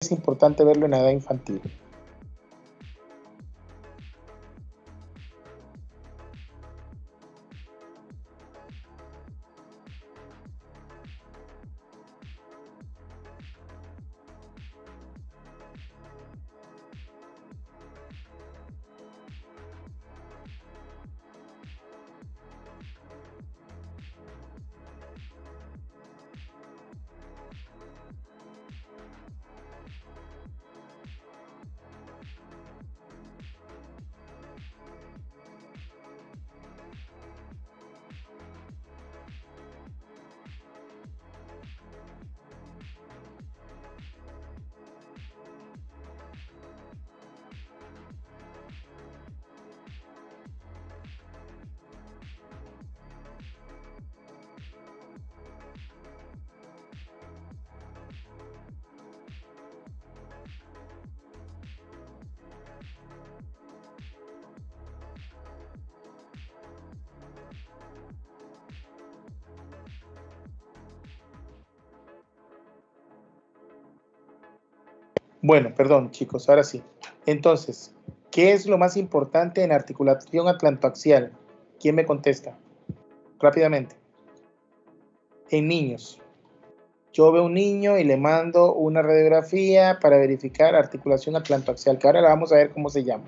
es importante verlo en la edad infantil? Bueno, perdón, chicos, ahora sí. Entonces, ¿qué es lo más importante en articulación atlantoaxial? ¿Quién me contesta? Rápidamente. En niños. Yo veo un niño y le mando una radiografía para verificar articulación atlantoaxial, que ahora la vamos a ver cómo se llama.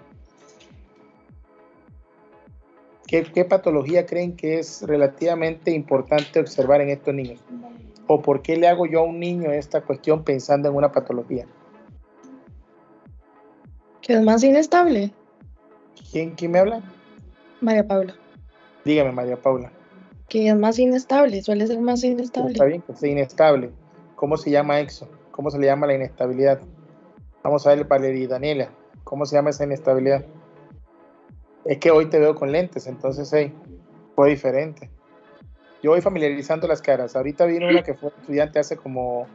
¿Qué patología creen que es relativamente importante observar en estos niños? ¿O por qué le hago yo a un niño esta cuestión pensando en una patología? Que es más inestable. ¿Quién me habla? María Paula. Dígame, María Paula. Que es más inestable, suele ser más inestable. Está bien, que sea inestable. ¿Cómo se llama eso? ¿Cómo se le llama la inestabilidad? Vamos a ver, Valeria y Daniela. ¿Cómo se llama esa inestabilidad? Es que hoy te veo con lentes, entonces fue diferente. Yo voy familiarizando las caras. Ahorita vino una que fue estudiante hace como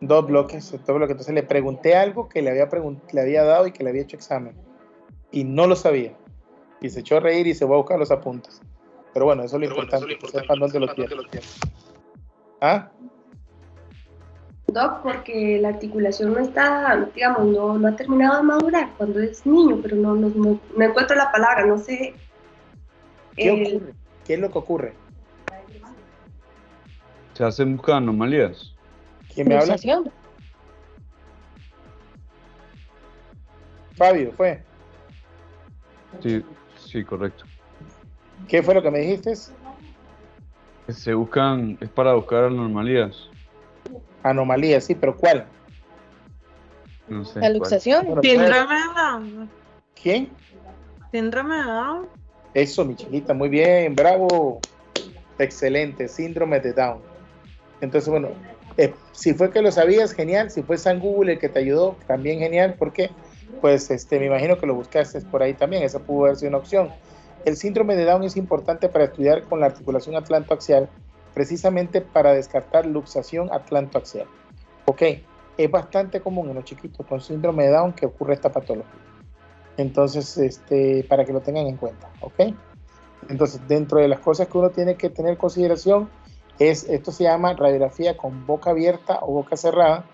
2 bloques, entonces le pregunté algo que le había dado y que le había hecho examen. Y no lo sabía. Y se echó a reír y se va a buscar los apuntes. Pero bueno, eso es lo importante, que sepan dónde lo tienen. ¿Ah? Doc, porque la articulación no está, digamos, no ha terminado de madurar cuando es niño, pero no encuentro la palabra, no sé. ¿Qué ocurre? ¿Qué es lo que ocurre? Se hacen buscar anomalías. ¿Quién me habla? Fabio, ¿fue? Sí, correcto. ¿Qué fue lo que me dijiste? Se buscan, es para buscar anomalías. Anomalías, sí, pero ¿cuál? No sé. La luxación. Bueno, Síndrome de Down. ¿Quién? Síndrome de Down. Eso, mi chiquita, muy bien, bravo. Excelente, síndrome de Down. Entonces, bueno, si fue que lo sabías, genial. Si fue San Google el que te ayudó, también genial, porque pues me imagino que lo buscaste por ahí también, esa pudo haber sido una opción. El síndrome de Down es importante para estudiar con la articulación atlantoaxial, precisamente para descartar luxación atlantoaxial. Ok, es bastante común en los chiquitos con síndrome de Down que ocurre esta patología. Entonces, para que lo tengan en cuenta, ok. Entonces, dentro de las cosas que uno tiene que tener en consideración, esto se llama radiografía con boca abierta o boca cerrada,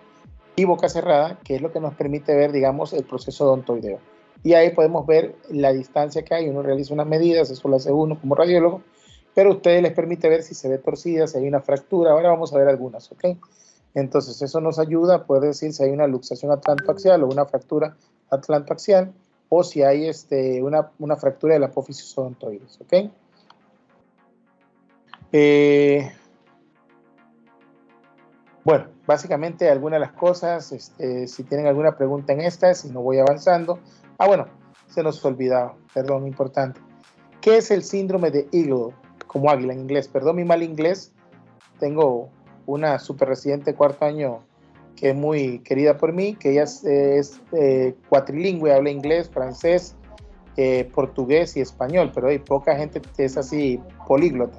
y boca cerrada, que es lo que nos permite ver, digamos, el proceso odontoideo. Y ahí podemos ver la distancia que hay, uno realiza unas medidas, eso lo hace uno como radiólogo, pero a ustedes les permite ver si se ve torcida, si hay una fractura, ahora vamos a ver algunas, ¿ok? Entonces, eso nos ayuda a poder decir si hay una luxación atlantoaxial o una fractura atlantoaxial, o si hay una fractura de la apófisis odontoides, ¿ok? Bueno, básicamente algunas de las cosas, si tienen alguna pregunta en estas, si no voy avanzando. Bueno, se nos olvidaba, perdón, importante. ¿Qué es el síndrome de Eagle? Como águila en inglés, perdón mi mal inglés. Tengo una super residente de 4º año que es muy querida por mí, que ella es cuatrilingüe, habla inglés, francés, portugués y español, pero hay poca gente que es así políglota.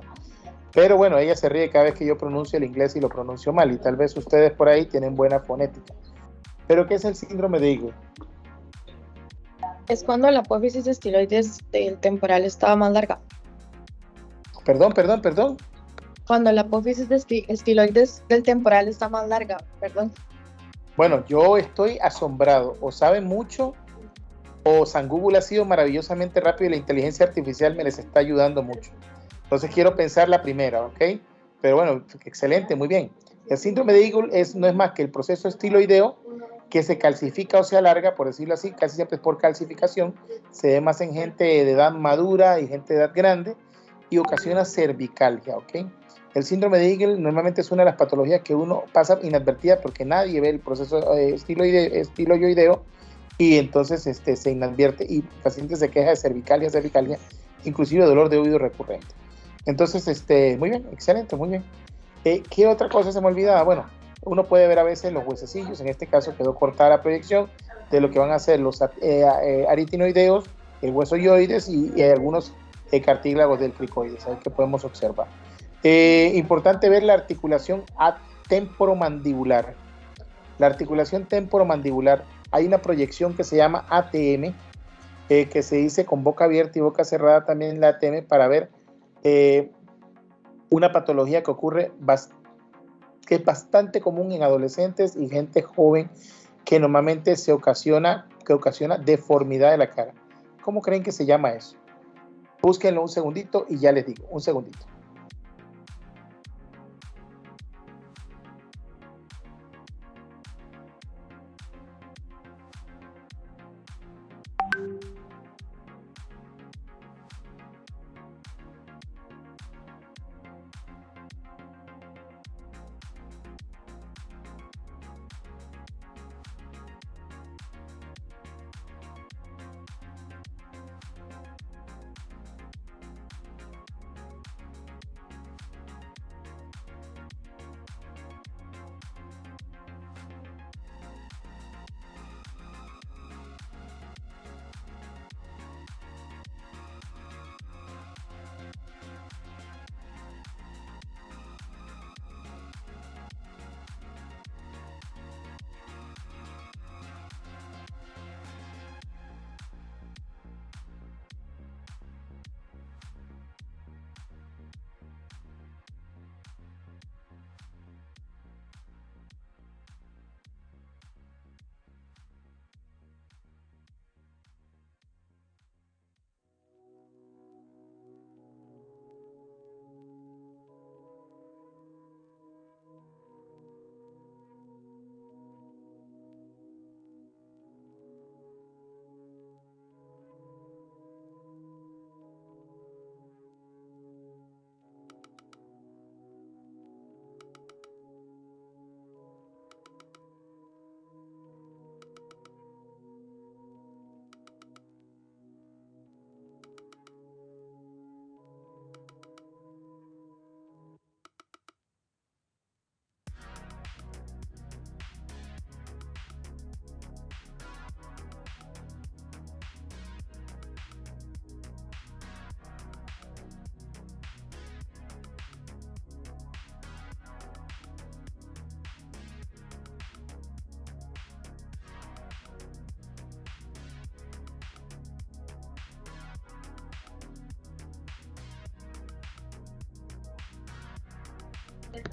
Pero bueno, ella se ríe cada vez que yo pronuncio el inglés y lo pronuncio mal, y tal vez ustedes por ahí tienen buena fonética. ¿Pero qué es el síndrome de Eagle? Es cuando la apófisis estiloides del temporal estaba más larga. Perdón. Cuando la apófisis estiloides del temporal está más larga, perdón. Bueno, yo estoy asombrado. O saben mucho, o San Google ha sido maravillosamente rápido y la inteligencia artificial me les está ayudando mucho. Entonces quiero pensar la primera, ¿ok? Pero bueno, excelente, muy bien. El síndrome de Eagle no es más que el proceso estiloideo que se calcifica o se alarga, por decirlo así, casi siempre es por calcificación, se ve más en gente de edad madura y gente de edad grande y ocasiona cervicalgia, ¿ok? El síndrome de Eagle normalmente es una de las patologías que uno pasa inadvertida porque nadie ve el proceso estiloideo y entonces se inadvierte y el paciente se queja de cervicalgia, inclusive dolor de oído recurrente. Entonces, muy bien, excelente, muy bien. ¿Qué otra cosa se me olvidaba? Bueno, uno puede ver a veces los huesecillos, en este caso quedó cortada la proyección de lo que van a ser los aritinoideos, el hueso yoides y algunos cartílagos del cricoides, que podemos observar. Importante ver la articulación temporomandibular. La articulación temporomandibular, hay una proyección que se llama ATM, que se dice con boca abierta y boca cerrada también la ATM para ver una patología que ocurre que es bastante común en adolescentes y gente joven, que normalmente ocasiona deformidad de la cara. ¿Cómo creen que se llama eso? Búsquenlo un segundito y ya les digo, un segundito.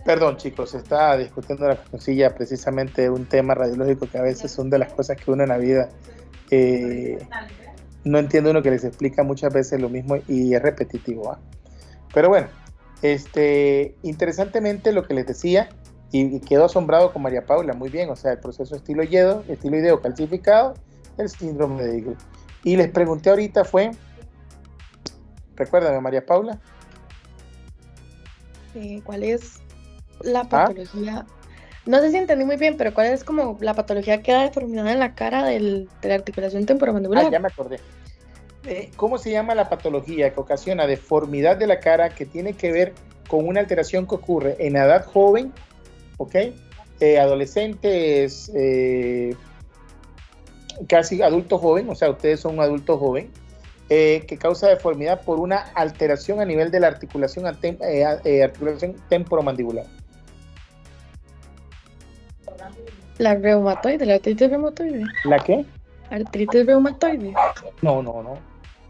Perdón, chicos, estaba discutiendo la cosilla precisamente un tema radiológico que a veces son de las cosas que uno en la vida no entiende, uno que les explica muchas veces lo mismo y es repetitivo. Pero bueno, interesantemente lo que les decía, y quedo asombrado con María Paula, muy bien, o sea, el proceso estiloideo calcificado, el síndrome de Eagle. Y les pregunté ahorita recuérdame, María Paula. ¿Cuál es la patología? No sé si entendí muy bien, pero ¿cuál es como la patología que da deformidad en la cara de la articulación temporomandibular? Ya me acordé. ¿Cómo se llama la patología que ocasiona deformidad de la cara que tiene que ver con una alteración que ocurre en edad joven, ¿ok? Adolescentes, casi adulto joven, o sea, ustedes son un adulto joven, que causa deformidad por una alteración a nivel de la articulación temporomandibular. La reumatoide, la artritis reumatoide. ¿La qué? Artritis reumatoide. No.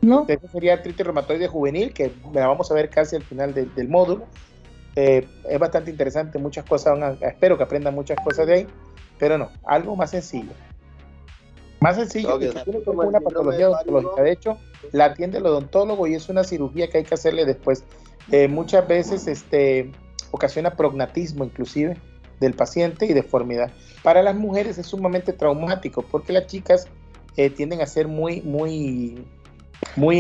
No. Esa sería artritis reumatoide juvenil, que la vamos a ver casi al final del módulo. Es bastante interesante, muchas cosas espero que aprendan muchas cosas de ahí, pero no, algo más sencillo. Más sencillo, Ok, y que tiene que ver con una patología odontológica. De hecho, la atiende el odontólogo y es una cirugía que hay que hacerle después. Muchas veces ocasiona prognatismo inclusive del paciente y deformidad. Para las mujeres es sumamente traumático porque las chicas tienden a ser muy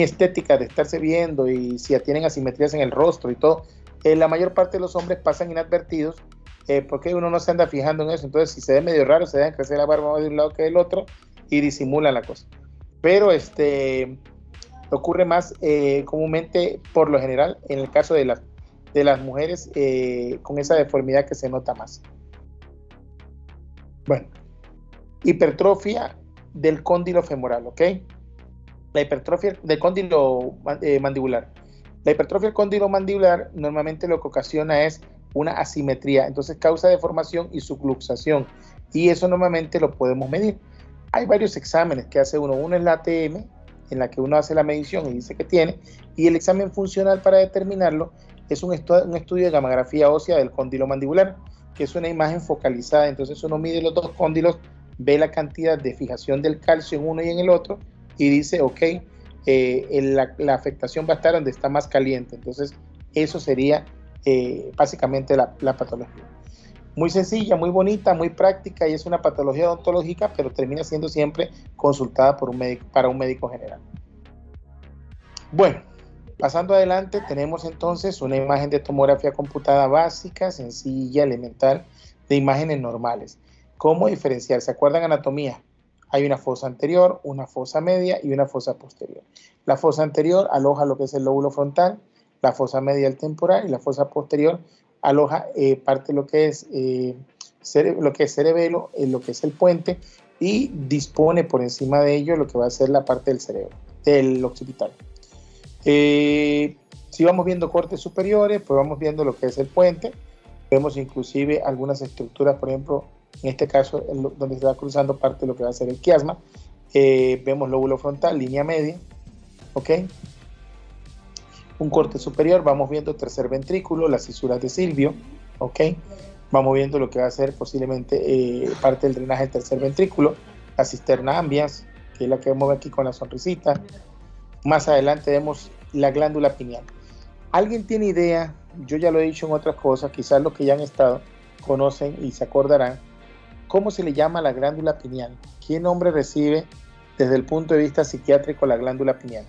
estéticas de estarse viendo y si tienen asimetrías en el rostro y todo. La mayor parte de los hombres pasan inadvertidos porque uno no se anda fijando en eso. Entonces, si se ve medio raro, se dejan crecer la barba más de un lado que del otro y disimulan la cosa. Pero ocurre más comúnmente, por lo general, en el caso de las mujeres con esa deformidad que se nota más. Bueno, hipertrofia del cóndilo femoral, ¿ok? La hipertrofia del cóndilo mandibular. La hipertrofia del cóndilo mandibular normalmente lo que ocasiona es una asimetría, entonces causa deformación y subluxación, y eso normalmente lo podemos medir. Hay varios exámenes que hace uno. Uno es la ATM, en la que uno hace la medición y dice que tiene, y el examen funcional para determinarlo es un estudio de gamografía ósea del cóndilo mandibular, que es una imagen focalizada. Entonces uno mide los dos cóndilos, ve la cantidad de fijación del calcio en uno y en el otro, y dice, ok, la afectación va a estar donde está más caliente. Entonces eso sería básicamente la patología. Muy sencilla, muy bonita, muy práctica, y es una patología odontológica, pero termina siendo siempre consultada por un médico, para un médico general. Bueno, pasando adelante, tenemos entonces una imagen de tomografía computada básica, sencilla, elemental, de imágenes normales. ¿Cómo diferenciar? ¿Se acuerdan anatomía? Hay una fosa anterior, una fosa media y una fosa posterior. La fosa anterior aloja lo que es el lóbulo frontal, la fosa media el temporal, y la fosa posterior aloja parte de lo que es cerebelo, lo que es el puente, y dispone por encima de ello lo que va a ser la parte del cerebro, del occipital. Si vamos viendo cortes superiores, pues vamos viendo lo que es el puente. Vemos inclusive algunas estructuras, por ejemplo, en este caso, donde se va cruzando parte de lo que va a ser el quiasma. Vemos lóbulo frontal, línea media, ¿ok? Un corte superior, vamos viendo tercer ventrículo, las cisuras de Silvio, ¿ok? Vamos viendo lo que va a ser posiblemente parte del drenaje del tercer ventrículo, la cisterna ambiens, que es la que vemos aquí con la sonrisita. Más adelante vemos la glándula pineal. ¿Alguien tiene idea? Yo ya lo he dicho en otras cosas, quizás los que ya han estado conocen y se acordarán. ¿Cómo se le llama la glándula pineal? ¿Qué nombre recibe desde el punto de vista psiquiátrico la glándula pineal?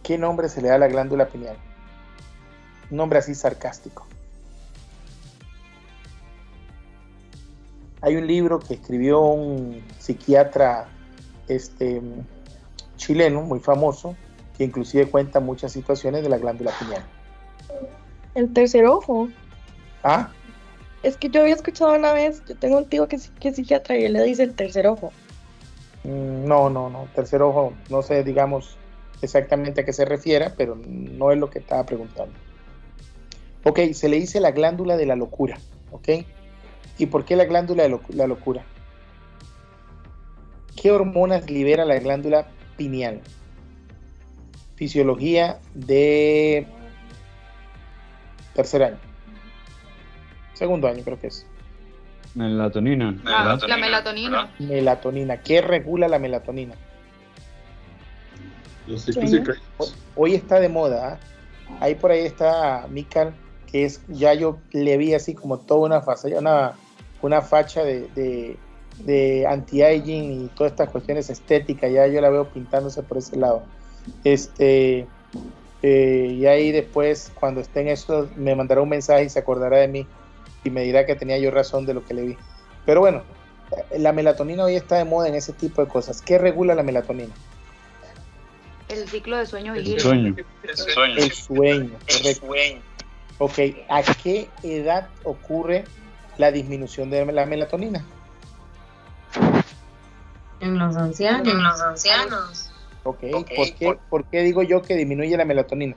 ¿Qué nombre se le da a la glándula pineal? Un nombre así sarcástico. Hay un libro que escribió un psiquiatra chileno muy famoso, que inclusive cuenta muchas situaciones de la glándula pineal. El tercer ojo. ¿Ah? Es que yo había escuchado una vez, yo tengo un tío que es psiquiatra y él le dice el tercer ojo. No, tercer ojo, no sé, digamos, exactamente a qué se refiere, pero no es lo que estaba preguntando. Ok, se le dice la glándula de la locura, ok. ¿Y por qué la glándula de la locura? ¿Qué hormonas libera la glándula pineal? Fisiología de tercer año. Segundo año creo que es. Melatonina. La melatonina. Melatonina. ¿Qué regula la melatonina? Los ciclos circadianos. Hoy está de moda, ¿eh? Ahí por ahí está Mikal, que es, ya yo le vi así como toda una facha de anti-aging y todas estas cuestiones estéticas, ya yo la veo pintándose por ese lado. Y ahí después, cuando esté en eso, me mandará un mensaje y se acordará de mí y me dirá que tenía yo razón de lo que le vi. Pero bueno, la melatonina hoy está de moda en ese tipo de cosas. ¿Qué regula la melatonina? El ciclo de sueño El vigilio. sueño. El sueño, correcto. Ok, ¿a qué edad ocurre la disminución de la melatonina? En los ancianos. Ok, ¿por qué digo yo que disminuye la melatonina?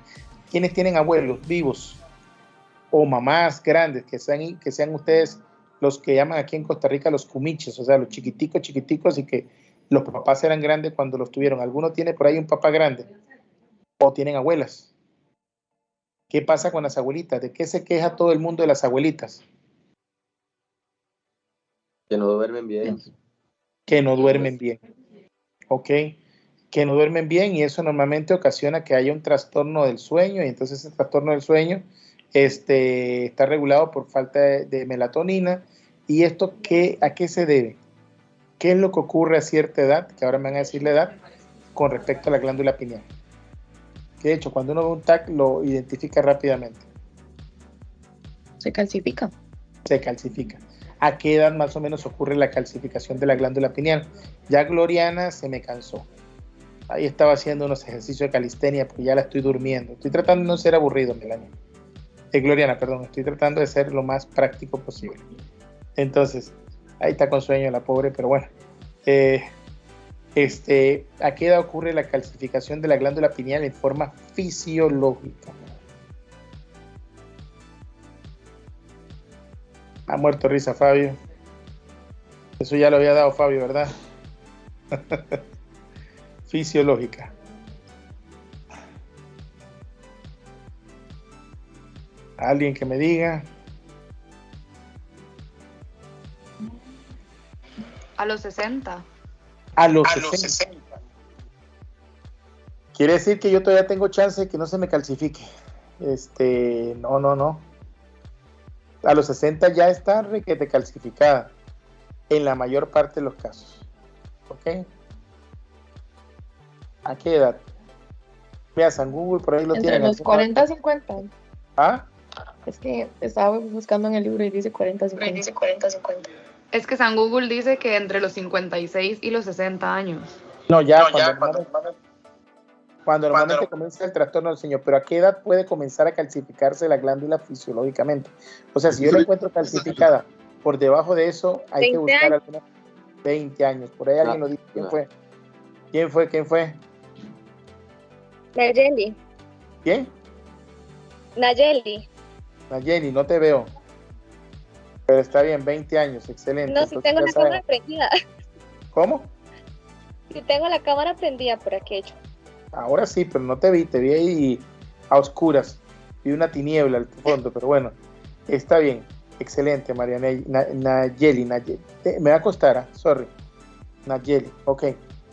¿Quiénes tienen abuelos vivos o mamás grandes que sean ustedes los que llaman aquí en Costa Rica los cumiches, o sea, los chiquiticos y que los papás eran grandes cuando los tuvieron? ¿Alguno tiene por ahí un papá grande? ¿O tienen abuelas? ¿Qué pasa con las abuelitas? ¿De qué se queja todo el mundo de las abuelitas? Que no duermen bien. Que no duermen bien. ¿Ok? Que no duermen bien y eso normalmente ocasiona que haya un trastorno del sueño y entonces ese trastorno del sueño está regulado por falta de melatonina. ¿Y esto a qué se debe? ¿Qué es lo que ocurre a cierta edad? Que ahora me van a decir la edad con respecto a la glándula pineal. Que de hecho, cuando uno ve un TAC lo identifica rápidamente. Se calcifica. Se calcifica. ¿A qué edad más o menos ocurre la calcificación de la glándula pineal? Ya Gloriana se me cansó. Ahí estaba haciendo unos ejercicios de calistenia porque ya la estoy durmiendo. Estoy tratando de no ser aburrido, Melania. Gloriana, perdón. Estoy tratando de ser lo más práctico posible. Entonces, ahí está con sueño la pobre, pero bueno. ¿A qué edad ocurre la calcificación de la glándula pineal en forma fisiológica? Ha muerto risa Fabio. Eso ya lo había dado Fabio, ¿verdad? Fisiológica. Alguien que me diga. A los 60. A los 60. Quiere decir que yo todavía tengo chance de que no se me calcifique. No. A los 60 ya está requete calcificada. En la mayor parte de los casos. ¿Ok? ¿A qué edad? Veas, San Google por ahí lo Entre tienen. los 40 y 50. ¿Ah? Es que estaba buscando en el libro y dice 40 a 50. Es que San Google dice que entre los 56 y los 60 años. No, ya, cuando normalmente comienza el trastorno del sueño, pero ¿a qué edad puede comenzar a calcificarse la glándula fisiológicamente? O sea, si yo la encuentro calcificada por debajo de eso, hay que buscar algunos 20 años. Por ahí alguien lo dijo. ¿Quién fue? Nayeli. ¿Quién? Nayeli, no te veo. Pero está bien, 20 años, excelente. No, si tengo la cámara prendida. ¿Cómo? Si tengo la cámara prendida por aquello. Ahora sí, pero no te vi ahí a oscuras. Vi una tiniebla al fondo, pero bueno, está bien. Excelente, María Nayeli. Me va a costar, sorry. Nayeli, ok.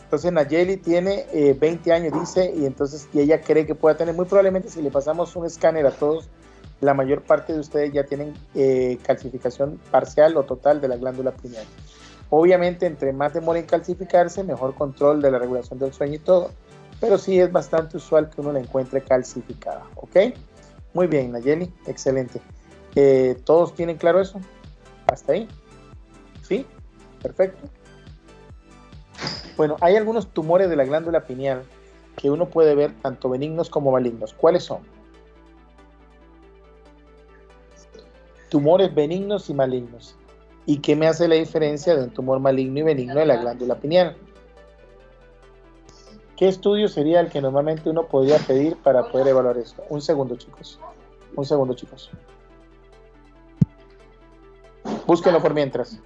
Entonces Nayeli tiene 20 años, dice, y ella cree que pueda tener, muy probablemente si le pasamos un escáner a todos, la mayor parte de ustedes ya tienen calcificación parcial o total de la glándula pineal. Obviamente, entre más demora en calcificarse, mejor control de la regulación del sueño y todo, pero sí es bastante usual que uno la encuentre calcificada, ¿ok? Muy bien, Nayeli, excelente. ¿Todos tienen claro eso? ¿Hasta ahí? ¿Sí? Perfecto. Bueno, hay algunos tumores de la glándula pineal que uno puede ver tanto benignos como malignos. ¿Cuáles son? Tumores benignos y malignos. ¿Y qué me hace la diferencia de un tumor maligno y benigno de la glándula pineal? ¿Qué estudio sería el que normalmente uno podría pedir para poder evaluar esto? Un segundo, chicos. Búsquenlo por mientras.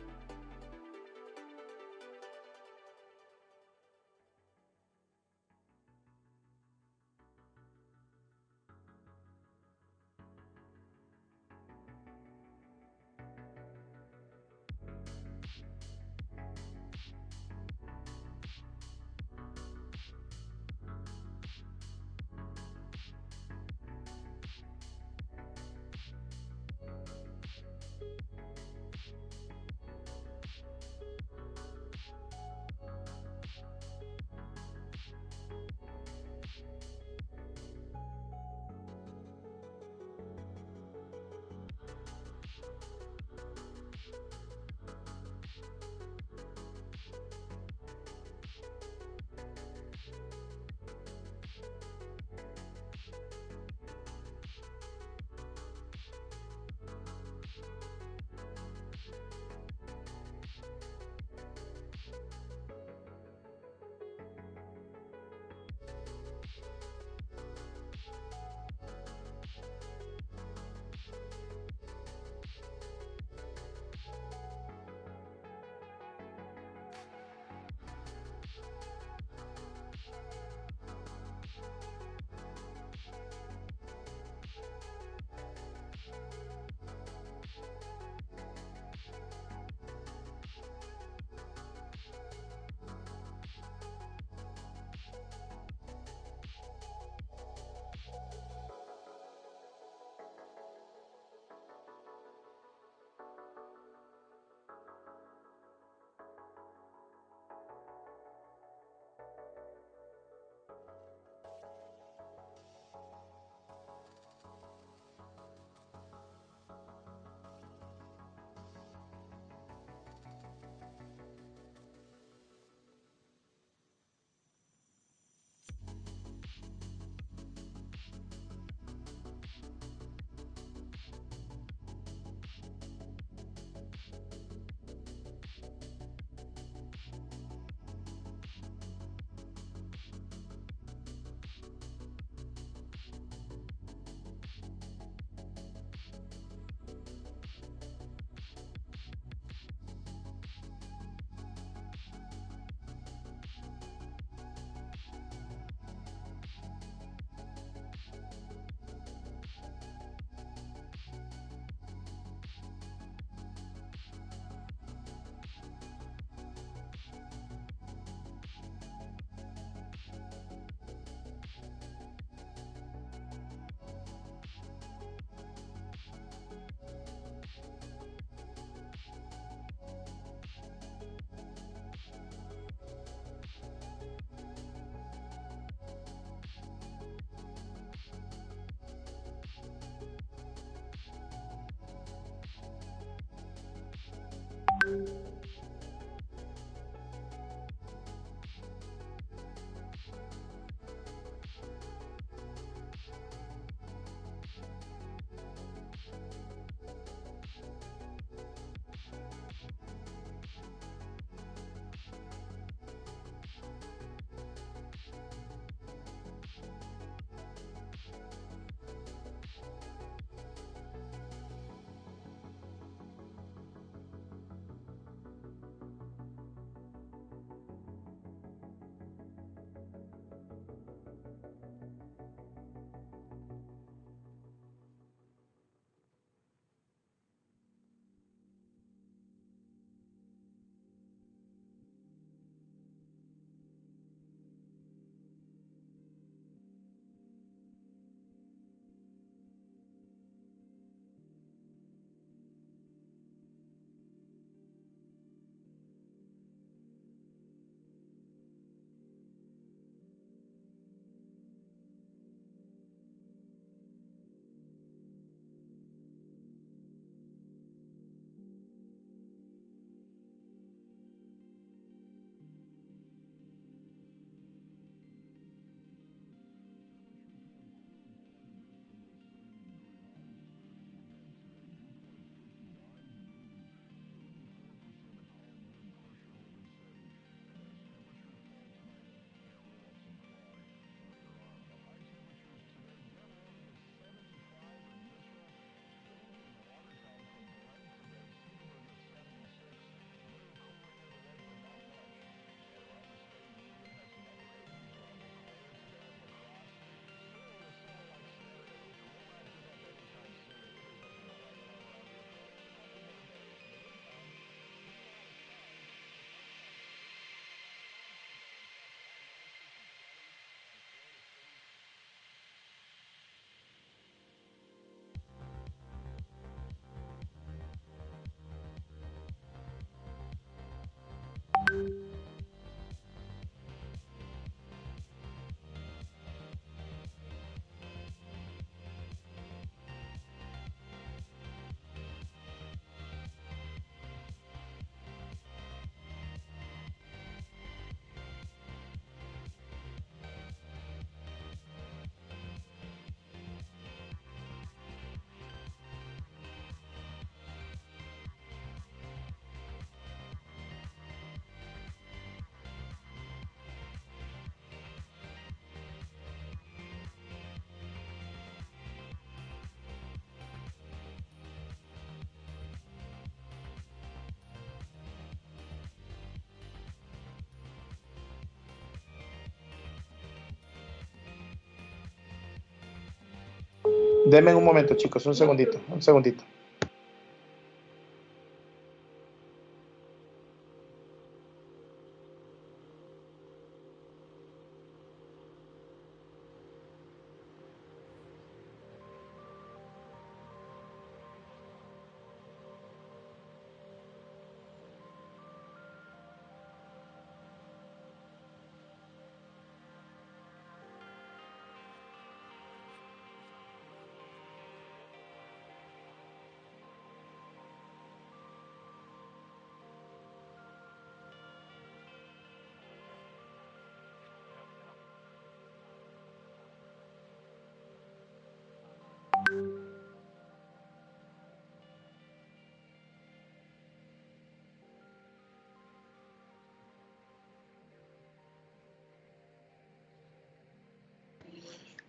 Denme un momento, chicos, un segundito.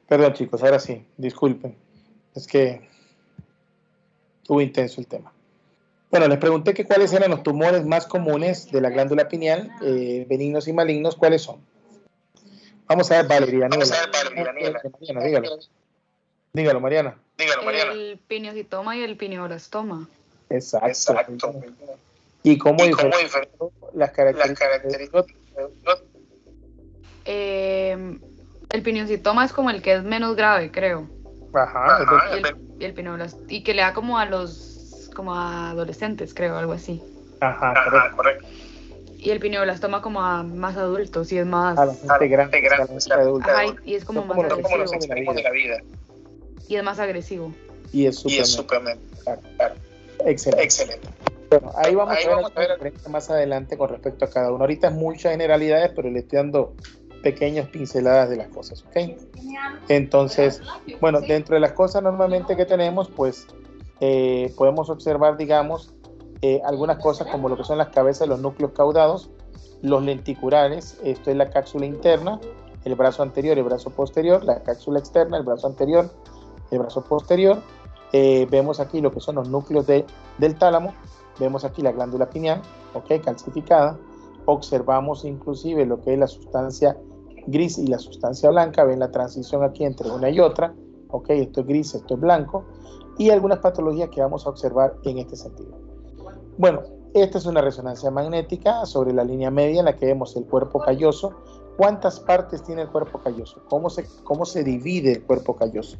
Perdón, chicos, ahora sí, disculpen. Es que estuvo intenso el tema. Bueno, les pregunté que cuáles eran los tumores más comunes de la glándula pineal, benignos y malignos, ¿cuáles son? Vamos a ver, Valeria. Mariana, dígalo. Dígalo, Mariana. El pineocitoma y el pineoblastoma. Exacto. ¿Y cómo diferencian las características? El pineocitoma es como el que es menos grave, creo. Ajá. Y el pineoblastoma, y que le da como a adolescentes, creo, algo así. Ajá, correcto. Y el pineoblastoma como a más adultos, y es más... A la gente grande, Ajá, y es como más agresivo. de la vida. Y es más agresivo. Y es súper. Claro. Excelente. Bueno, ahí vamos a ver la diferencia más adelante con respecto a cada uno. Ahorita es muchas generalidades, pero le estoy dando pequeñas pinceladas de las cosas, ¿ok? Entonces, bueno, dentro de las cosas normalmente que tenemos, pues podemos observar, digamos, algunas cosas como lo que son las cabezas de los núcleos caudados, los lenticulares, esto es la cápsula interna, el brazo anterior y el brazo posterior, la cápsula externa, el brazo anterior, el brazo posterior. Vemos aquí lo que son los núcleos del tálamo, vemos aquí la glándula pineal, ¿ok? Calcificada. Observamos inclusive lo que es la sustancia gris y la sustancia blanca, ven la transición aquí entre una y otra, ¿ok? Esto es gris, esto es blanco, y algunas patologías que vamos a observar en este sentido. Bueno, esta es una resonancia magnética sobre la línea media en la que vemos el cuerpo calloso. ¿Cuántas partes tiene el cuerpo calloso? ¿Cómo se divide el cuerpo calloso?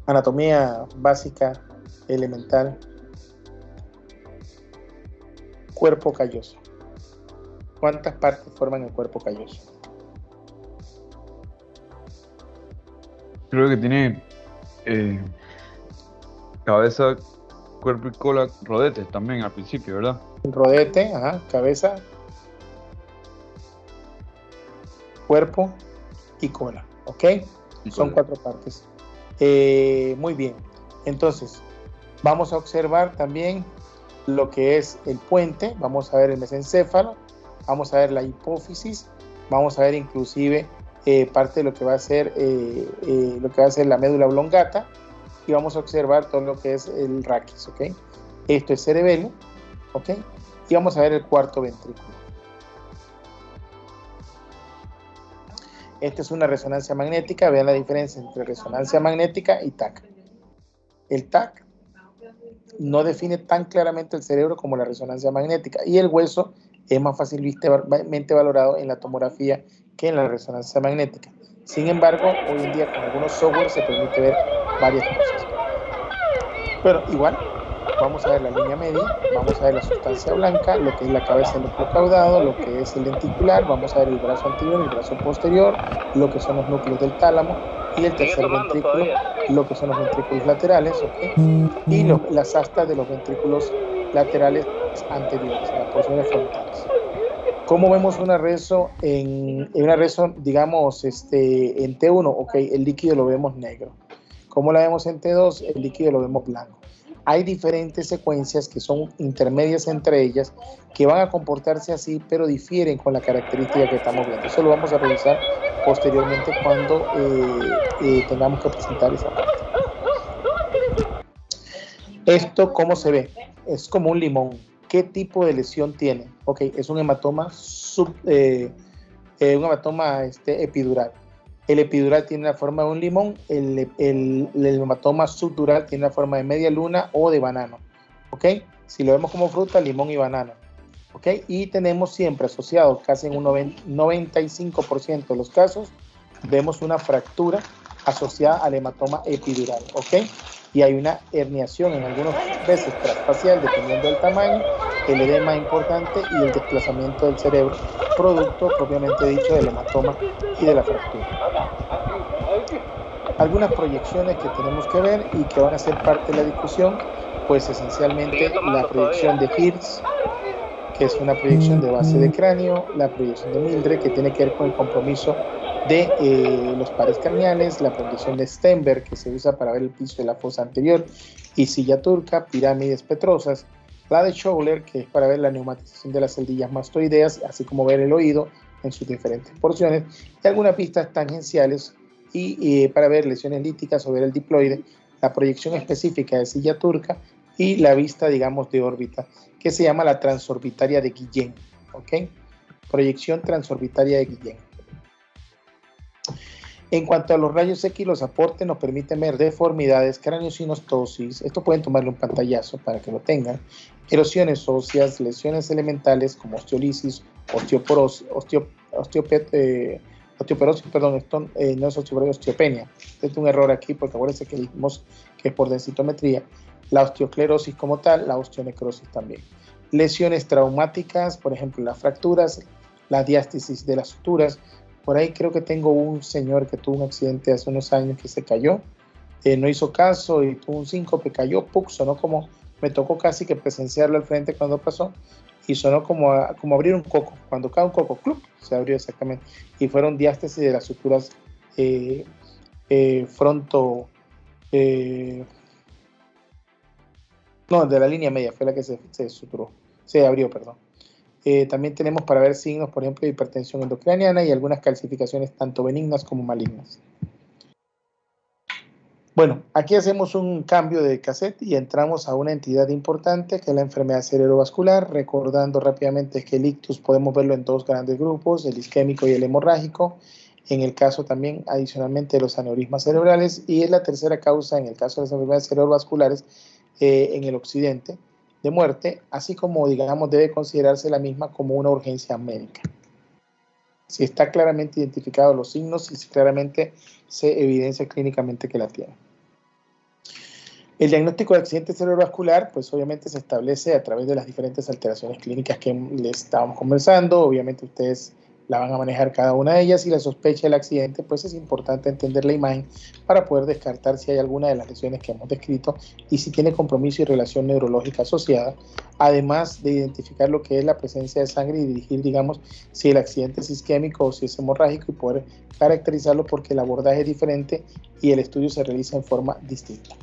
Anatomía básica, elemental. Cuerpo calloso. ¿Cuántas partes forman el cuerpo calloso? Creo que tiene cabeza, cuerpo y cola, rodetes también al principio, ¿verdad? Rodete, ajá, cabeza, cuerpo y cola, ¿ok? Son 4 partes. Muy bien. Entonces, vamos a observar también lo que es el puente, vamos a ver el mesencéfalo, vamos a ver la hipófisis, vamos a ver inclusive parte de lo que va a ser la médula oblongata, y vamos a observar todo lo que es el raquis, ¿ok? Esto es cerebelo, ¿ok? Y vamos a ver el cuarto ventrículo. Esta es una resonancia magnética, vean la diferencia entre resonancia magnética y TAC. El TAC no define tan claramente el cerebro como la resonancia magnética, y el hueso es más fácilmente valorado en la tomografía que en la resonancia magnética. Sin embargo, hoy en día con algunos software se permite ver varias cosas. Pero igual, vamos a ver la línea media, vamos a ver la sustancia blanca, lo que es la cabeza del núcleo caudado, lo que es el lenticular, vamos a ver el brazo anterior, el brazo posterior, lo que son los núcleos del tálamo, y el tercer ventrículo, lo que son los ventrículos laterales, ¿okay? Y las astas de los ventrículos laterales anteriores, las porciones frontales. ¿Cómo vemos una reso en una reso, digamos, en T1? Ok, el líquido lo vemos negro. ¿Cómo la vemos en T2? El líquido lo vemos blanco. Hay diferentes secuencias que son intermedias entre ellas, que van a comportarse así, pero difieren con la característica que estamos viendo. Eso lo vamos a revisar posteriormente cuando tengamos que presentar esa parte. Esto, ¿cómo se ve? Es como un limón. ¿Qué tipo de lesión tiene? Ok, es un hematoma, epidural. El epidural tiene la forma de un limón, el hematoma subdural tiene la forma de media luna o de banano, ¿ok? Si lo vemos como fruta, limón y banano, ¿ok? Y tenemos siempre asociado, casi en un 95% de los casos, vemos una fractura asociada al hematoma epidural, ¿ok? Y hay una herniación en algunas veces transfacial, dependiendo del tamaño, el edema importante y el desplazamiento del cerebro, producto propiamente dicho del hematoma y de la fractura. Algunas proyecciones que tenemos que ver y que van a ser parte de la discusión, pues esencialmente la proyección de Hirsch, que es una proyección de base de cráneo, la proyección de Mildred, que tiene que ver con el compromiso de los pares craneales, la proyección de Stenberg, que se usa para ver el piso de la fosa anterior, y silla turca, pirámides petrosas, la de Schouler, que es para ver la neumatización de las celdillas mastoideas, así como ver el oído en sus diferentes porciones, y algunas pistas tangenciales y para ver lesiones líticas o ver el diploide, la proyección específica de silla turca y la vista, digamos, de órbita, que se llama la transorbitaria de Guillén, ¿ok? Proyección transorbitaria de Guillén. En cuanto a los rayos X, los aportes nos permiten ver deformidades, craniosinostosis, esto pueden tomarle un pantallazo para que lo tengan, erosiones óseas, lesiones elementales como osteolisis, osteoporosis, perdón, esto no es osteoporosis, osteopenia. Este es un error aquí porque acuérdense que dijimos que es por densitometría. La osteoclerosis como tal, la osteonecrosis también. Lesiones traumáticas, por ejemplo, las fracturas, la diástasis de las suturas. Por ahí creo que tengo un señor que tuvo un accidente hace unos años que se cayó, no hizo caso y tuvo un síncope, cayó, ¡puc! Sonó como, me tocó casi que presenciarlo al frente cuando pasó, y sonó como abrir un coco, cuando cae un coco, ¡clup! Se abrió exactamente, y fueron diástasis de las suturas no, de la línea media, fue la que se abrió, perdón. También tenemos para ver signos, por ejemplo, de hipertensión endocraniana y algunas calcificaciones tanto benignas como malignas. Bueno, aquí hacemos un cambio de cassette y entramos a una entidad importante que es la enfermedad cerebrovascular, recordando rápidamente que el ictus podemos verlo en dos grandes grupos, el isquémico y el hemorrágico, en el caso también adicionalmente de los aneurismas cerebrales, y es la tercera causa en el caso de las enfermedades cerebrovasculares en el occidente de muerte, así como, digamos, debe considerarse la misma como una urgencia médica. Si está claramente identificado los signos y si claramente se evidencia clínicamente que la tiene. El diagnóstico de accidente cerebrovascular, pues obviamente se establece a través de las diferentes alteraciones clínicas que les estábamos conversando. Obviamente ustedes la van a manejar cada una de ellas, y la sospecha del accidente, pues es importante entender la imagen para poder descartar si hay alguna de las lesiones que hemos descrito y si tiene compromiso y relación neurológica asociada, además de identificar lo que es la presencia de sangre y dirigir, digamos, si el accidente es isquémico o si es hemorrágico, y poder caracterizarlo porque el abordaje es diferente y el estudio se realiza en forma distinta.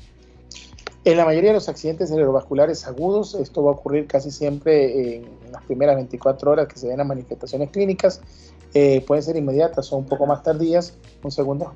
En la mayoría de los accidentes cerebrovasculares agudos, esto va a ocurrir casi siempre en las primeras 24 horas que se den las manifestaciones clínicas. Pueden ser inmediatas o un poco más tardías. Un segundo.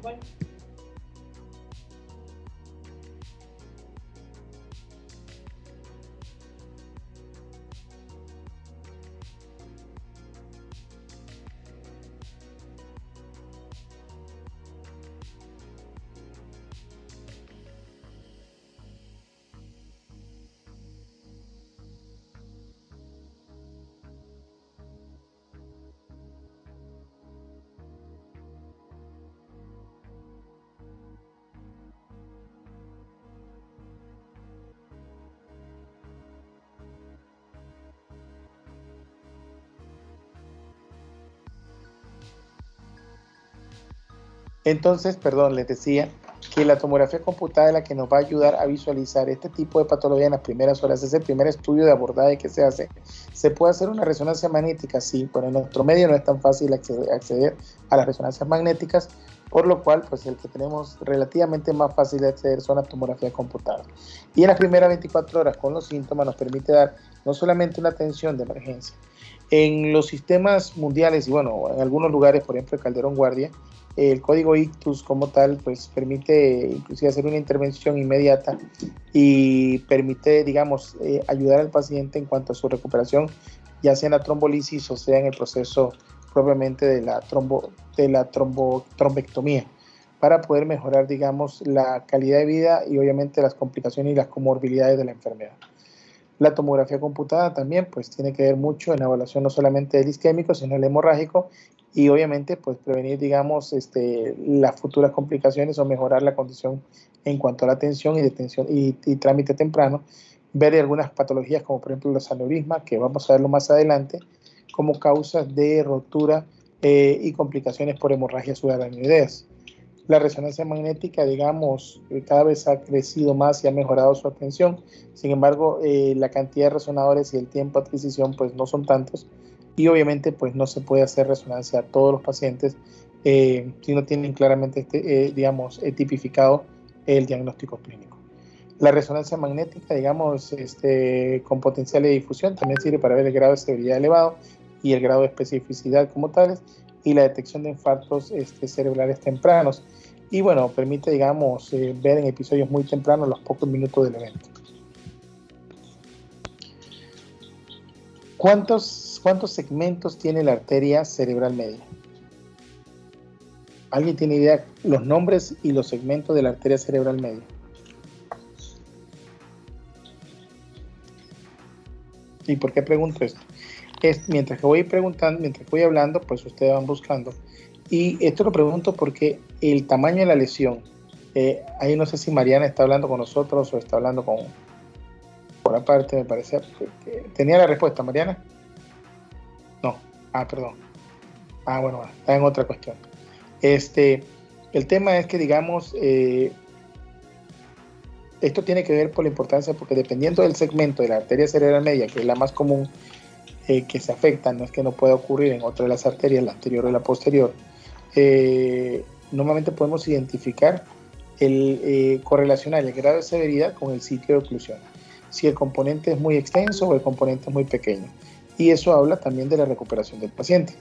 Entonces, perdón, les decía que la tomografía computada es la que nos va a ayudar a visualizar este tipo de patología en las primeras horas. Es el primer estudio de abordaje que se hace. ¿Se puede hacer una resonancia magnética? Sí, pero en nuestro medio no es tan fácil acceder a las resonancias magnéticas, por lo cual, pues el que tenemos relativamente más fácil de acceder son la tomografía computada. Y en las primeras 24 horas con los síntomas nos permite dar no solamente una atención de emergencia. En los sistemas mundiales y bueno, en algunos lugares, por ejemplo el Calderón Guardia, el código ICTUS como tal pues permite inclusive hacer una intervención inmediata y permite, digamos, ayudar al paciente en cuanto a su recuperación, ya sea en la trombolisis o sea en el proceso propiamente de la trombectomía, para poder mejorar, digamos, la calidad de vida y obviamente las complicaciones y las comorbilidades de la enfermedad. La tomografía computada también pues tiene que ver mucho en la evaluación no solamente del isquémico, sino el hemorrágico, y obviamente pues prevenir, digamos, las futuras complicaciones o mejorar la condición en cuanto a la atención y detención y trámite temprano. Ver algunas patologías como por ejemplo los aneurismas, que vamos a verlo más adelante, como causas de rotura y complicaciones por hemorragias subaracnoideas. La resonancia magnética, digamos, cada vez ha crecido más y ha mejorado su atención. Sin embargo, la cantidad de resonadores y el tiempo de adquisición pues no son tantos, y obviamente pues no se puede hacer resonancia a todos los pacientes si no tienen claramente, digamos, tipificado el diagnóstico clínico. La resonancia magnética, digamos, con potencial de difusión también sirve para ver el grado de severidad elevado y el grado de especificidad como tales, y la detección de infartos cerebrales tempranos. Y bueno, permite, digamos, ver en episodios muy tempranos los pocos minutos del evento. ¿Cuántos segmentos tiene la arteria cerebral media? ¿Alguien tiene idea los nombres y los segmentos de la arteria cerebral media? ¿Y por qué pregunto esto? Mientras que voy preguntando, mientras que voy hablando, pues ustedes van buscando. Y esto lo pregunto porque el tamaño de la lesión, ahí no sé si Mariana está hablando con nosotros o está hablando por aparte, me parece. ¿Tenía la respuesta, Mariana? No. Perdón. Bueno, está en otra cuestión. El tema es que, digamos, esto tiene que ver por la importancia, porque dependiendo del segmento de la arteria cerebral media, que es la más común que se afecta, no es que no pueda ocurrir en otra de las arterias, la anterior o la posterior, normalmente podemos identificar correlacionar el grado de severidad con el sitio de oclusión, si el componente es muy extenso o el componente es muy pequeño, y eso habla también de la recuperación del paciente.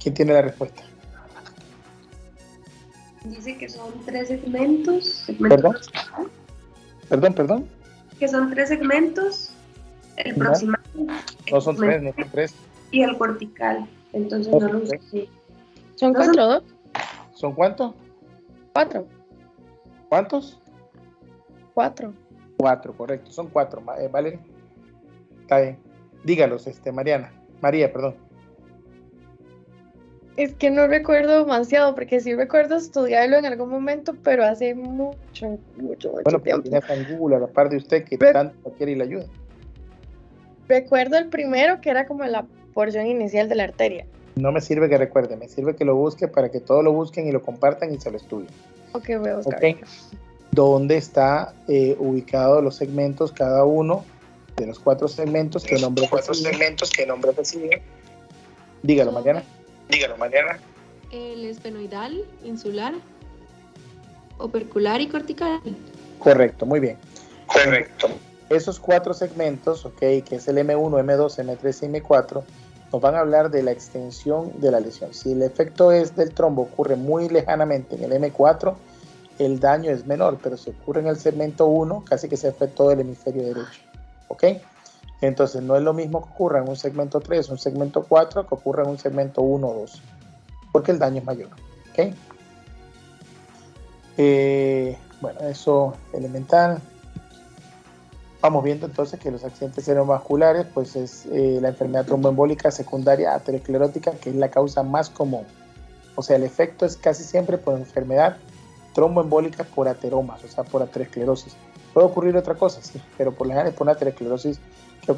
¿Quién tiene la respuesta? Dice que son 3 segmentos. ¿Perdón? Que son 3 segmentos. El proximal. No son 3, no son 3. Y el cortical. Entonces no lo sé. ¿Son 4 o 2? ¿Son cuántos? 4. ¿Cuántos? 4. 4, correcto. Son 4. Valeria. Está bien. Dígalos, Mariana. María, perdón. Es que no recuerdo demasiado, porque sí recuerdo estudiarlo en algún momento, pero hace mucho Bueno, tiempo. tiene a Google a la par de usted que tanto quiere y le ayuda. Recuerdo el primero, que era como la porción inicial de la arteria. No me sirve que recuerde, me sirve que lo busque para que todos lo busquen y lo compartan y se lo estudien. Ok, voy a buscar. Okay. ¿Dónde está ubicado los segmentos, cada uno de los 4 segmentos? ¿Qué nombre recibe? Dígalo, Mariana. El esfenoidal, insular, opercular y cortical. Correcto, muy bien. Correcto. Esos 4 segmentos, que es el M1, M2, M3 y M4, nos van a hablar de la extensión de la lesión. Si el efecto del trombo ocurre muy lejanamente en el M4, el daño es menor, pero si ocurre en el segmento 1, casi que se afecta todo el hemisferio derecho. ¿Ok? Entonces, no es lo mismo que ocurra en un segmento 3, un segmento 4, que ocurra en un segmento 1 o 2, porque el daño es mayor. ¿Ok? Bueno, eso elemental. Vamos viendo entonces que los accidentes cerebrovasculares, pues es la enfermedad tromboembólica secundaria aterosclerótica, que es la causa más común. O sea, el efecto es casi siempre por enfermedad tromboembólica por ateromas, o sea, por aterosclerosis. Puede ocurrir otra cosa, sí, pero por lo general es por una aterosclerosis que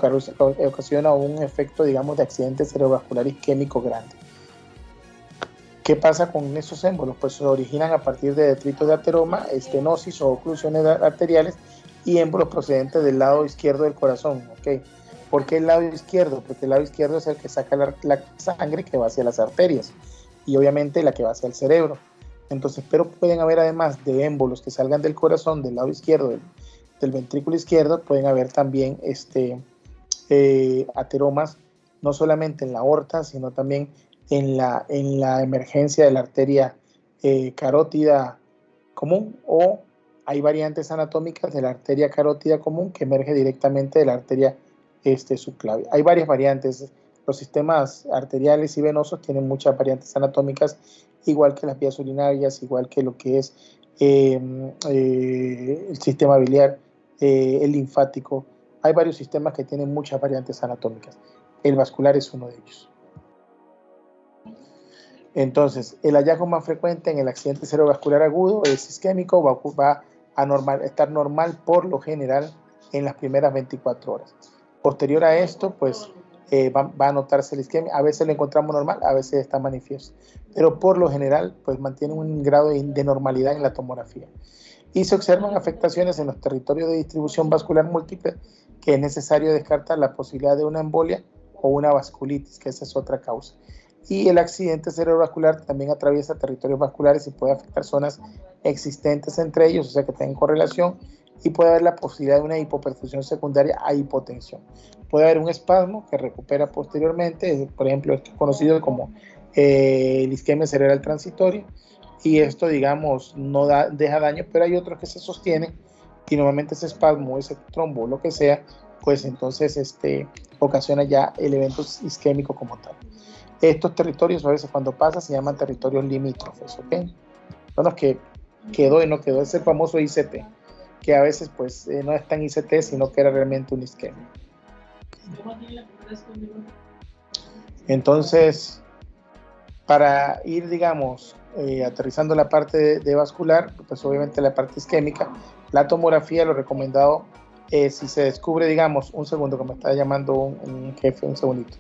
ocasiona un efecto, digamos, de accidente cerebrovascular isquémico grande. ¿Qué pasa con esos émbolos? Pues se originan a partir de detritos de ateroma, estenosis o oclusiones arteriales y émbolos procedentes del lado izquierdo del corazón. ¿Okay? ¿Por qué el lado izquierdo? Porque el lado izquierdo es el que saca la sangre que va hacia las arterias y obviamente la que va hacia el cerebro. Entonces, pero pueden haber, además de émbolos que salgan del corazón, del lado izquierdo, del ventrículo izquierdo, pueden haber también ateromas, no solamente en la aorta, sino también en la emergencia de la arteria carótida común, o hay variantes anatómicas de la arteria carótida común que emerge directamente de la arteria subclavia. Hay varias variantes Los sistemas arteriales y venosos tienen muchas variantes anatómicas, igual que las vías urinarias, igual que lo que es el sistema biliar, el linfático. Hay varios sistemas que tienen muchas variantes anatómicas. El vascular es uno de ellos. Entonces, el hallazgo más frecuente en el accidente cerebrovascular agudo es isquémico, va a estar normal por lo general en las primeras 24 horas. Posterior a esto, pues va a notarse la isquemia. A veces lo encontramos normal, a veces está manifiesto. Pero por lo general, pues mantiene un grado de normalidad en la tomografía. Y se observan afectaciones en los territorios de distribución vascular múltiple, que es necesario descartar la posibilidad de una embolia o una vasculitis, que esa es otra causa. Y el accidente cerebrovascular también atraviesa territorios vasculares y puede afectar zonas existentes entre ellos, o sea que tienen correlación, y puede haber la posibilidad de una hipoperfusión secundaria a hipotensión. Puede haber un espasmo que recupera posteriormente, por ejemplo, esto es conocido como el isquemia cerebral transitorio, y esto, digamos, no deja daño, pero hay otros que se sostienen, y normalmente ese espasmo, ese trombo, lo que sea, pues entonces ocasiona ya el evento isquémico como tal. Estos territorios a veces cuando pasa se llaman territorios limítrofes, ¿ok? Son los que quedó y no quedó, es el famoso ICT, que a veces pues no es tan ICT, sino que era realmente un isquemia. Entonces, para ir, digamos, aterrizando la parte de vascular, pues obviamente la parte isquémica, la tomografía, lo recomendado, si se descubre, digamos, un segundo, que me está llamando un jefe, un segundito.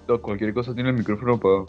No, cualquier cosa tiene el micrófono apagado.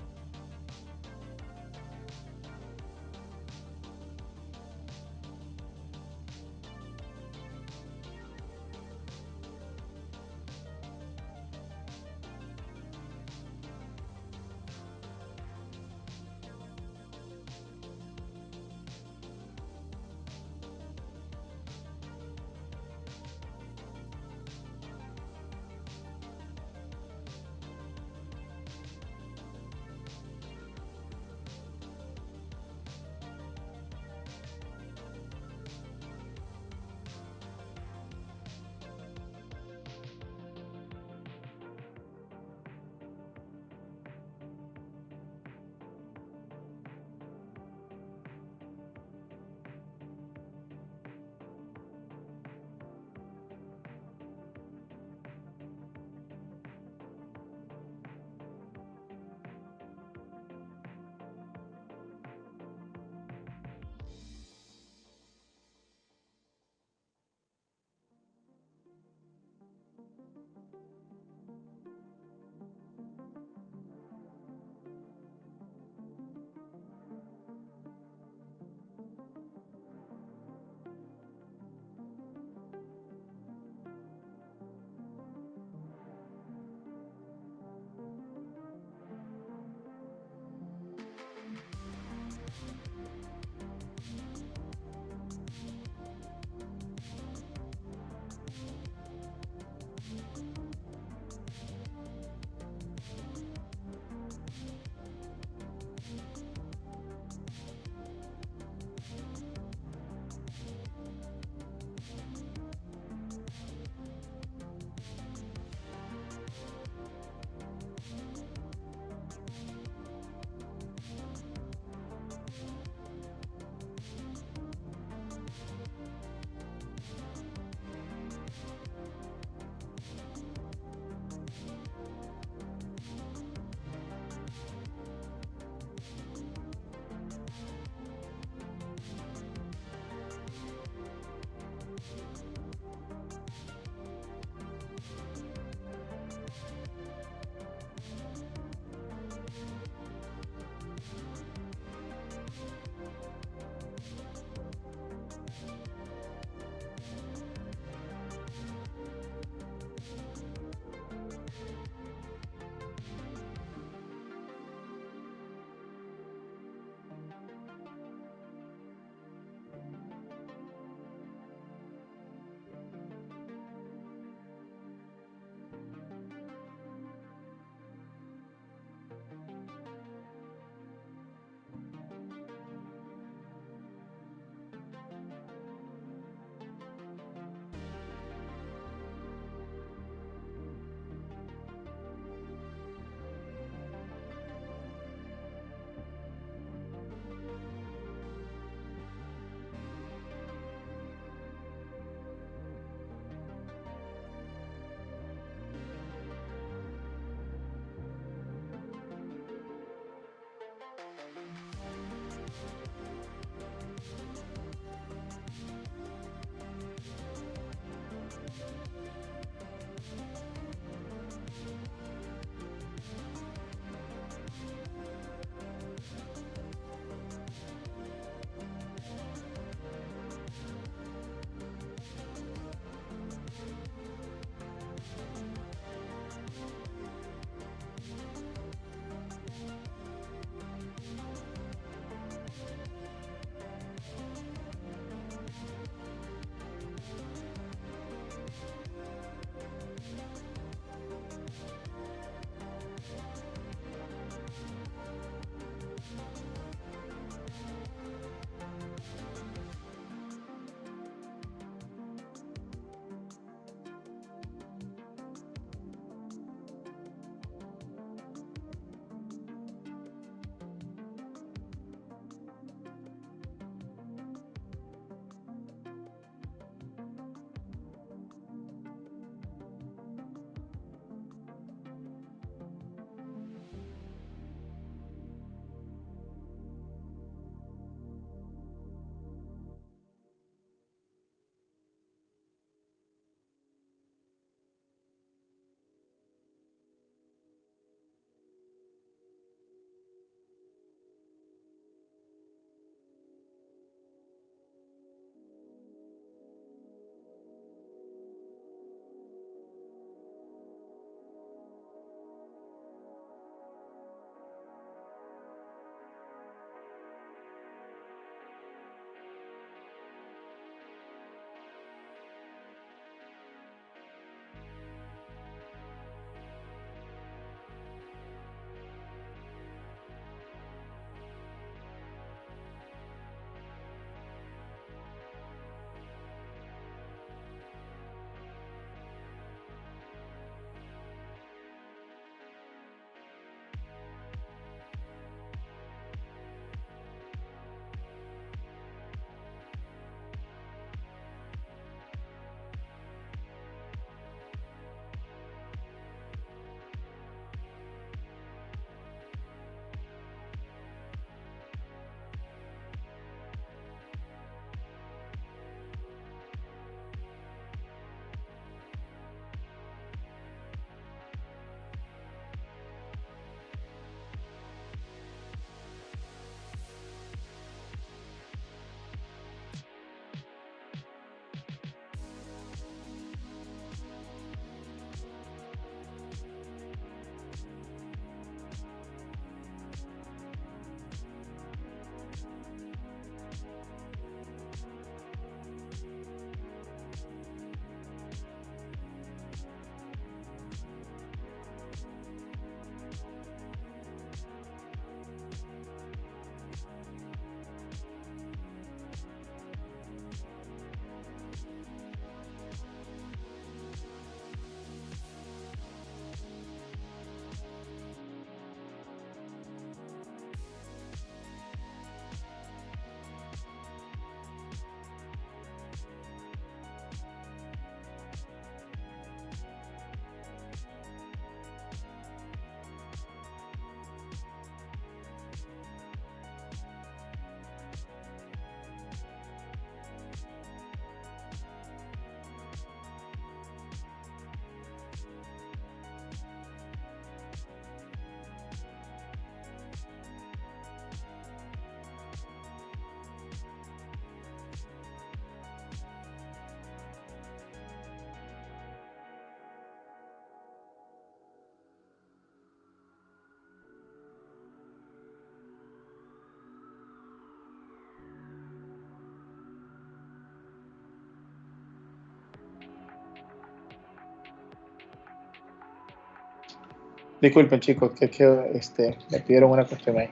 Disculpen, chicos, que me pidieron una cuestión ahí.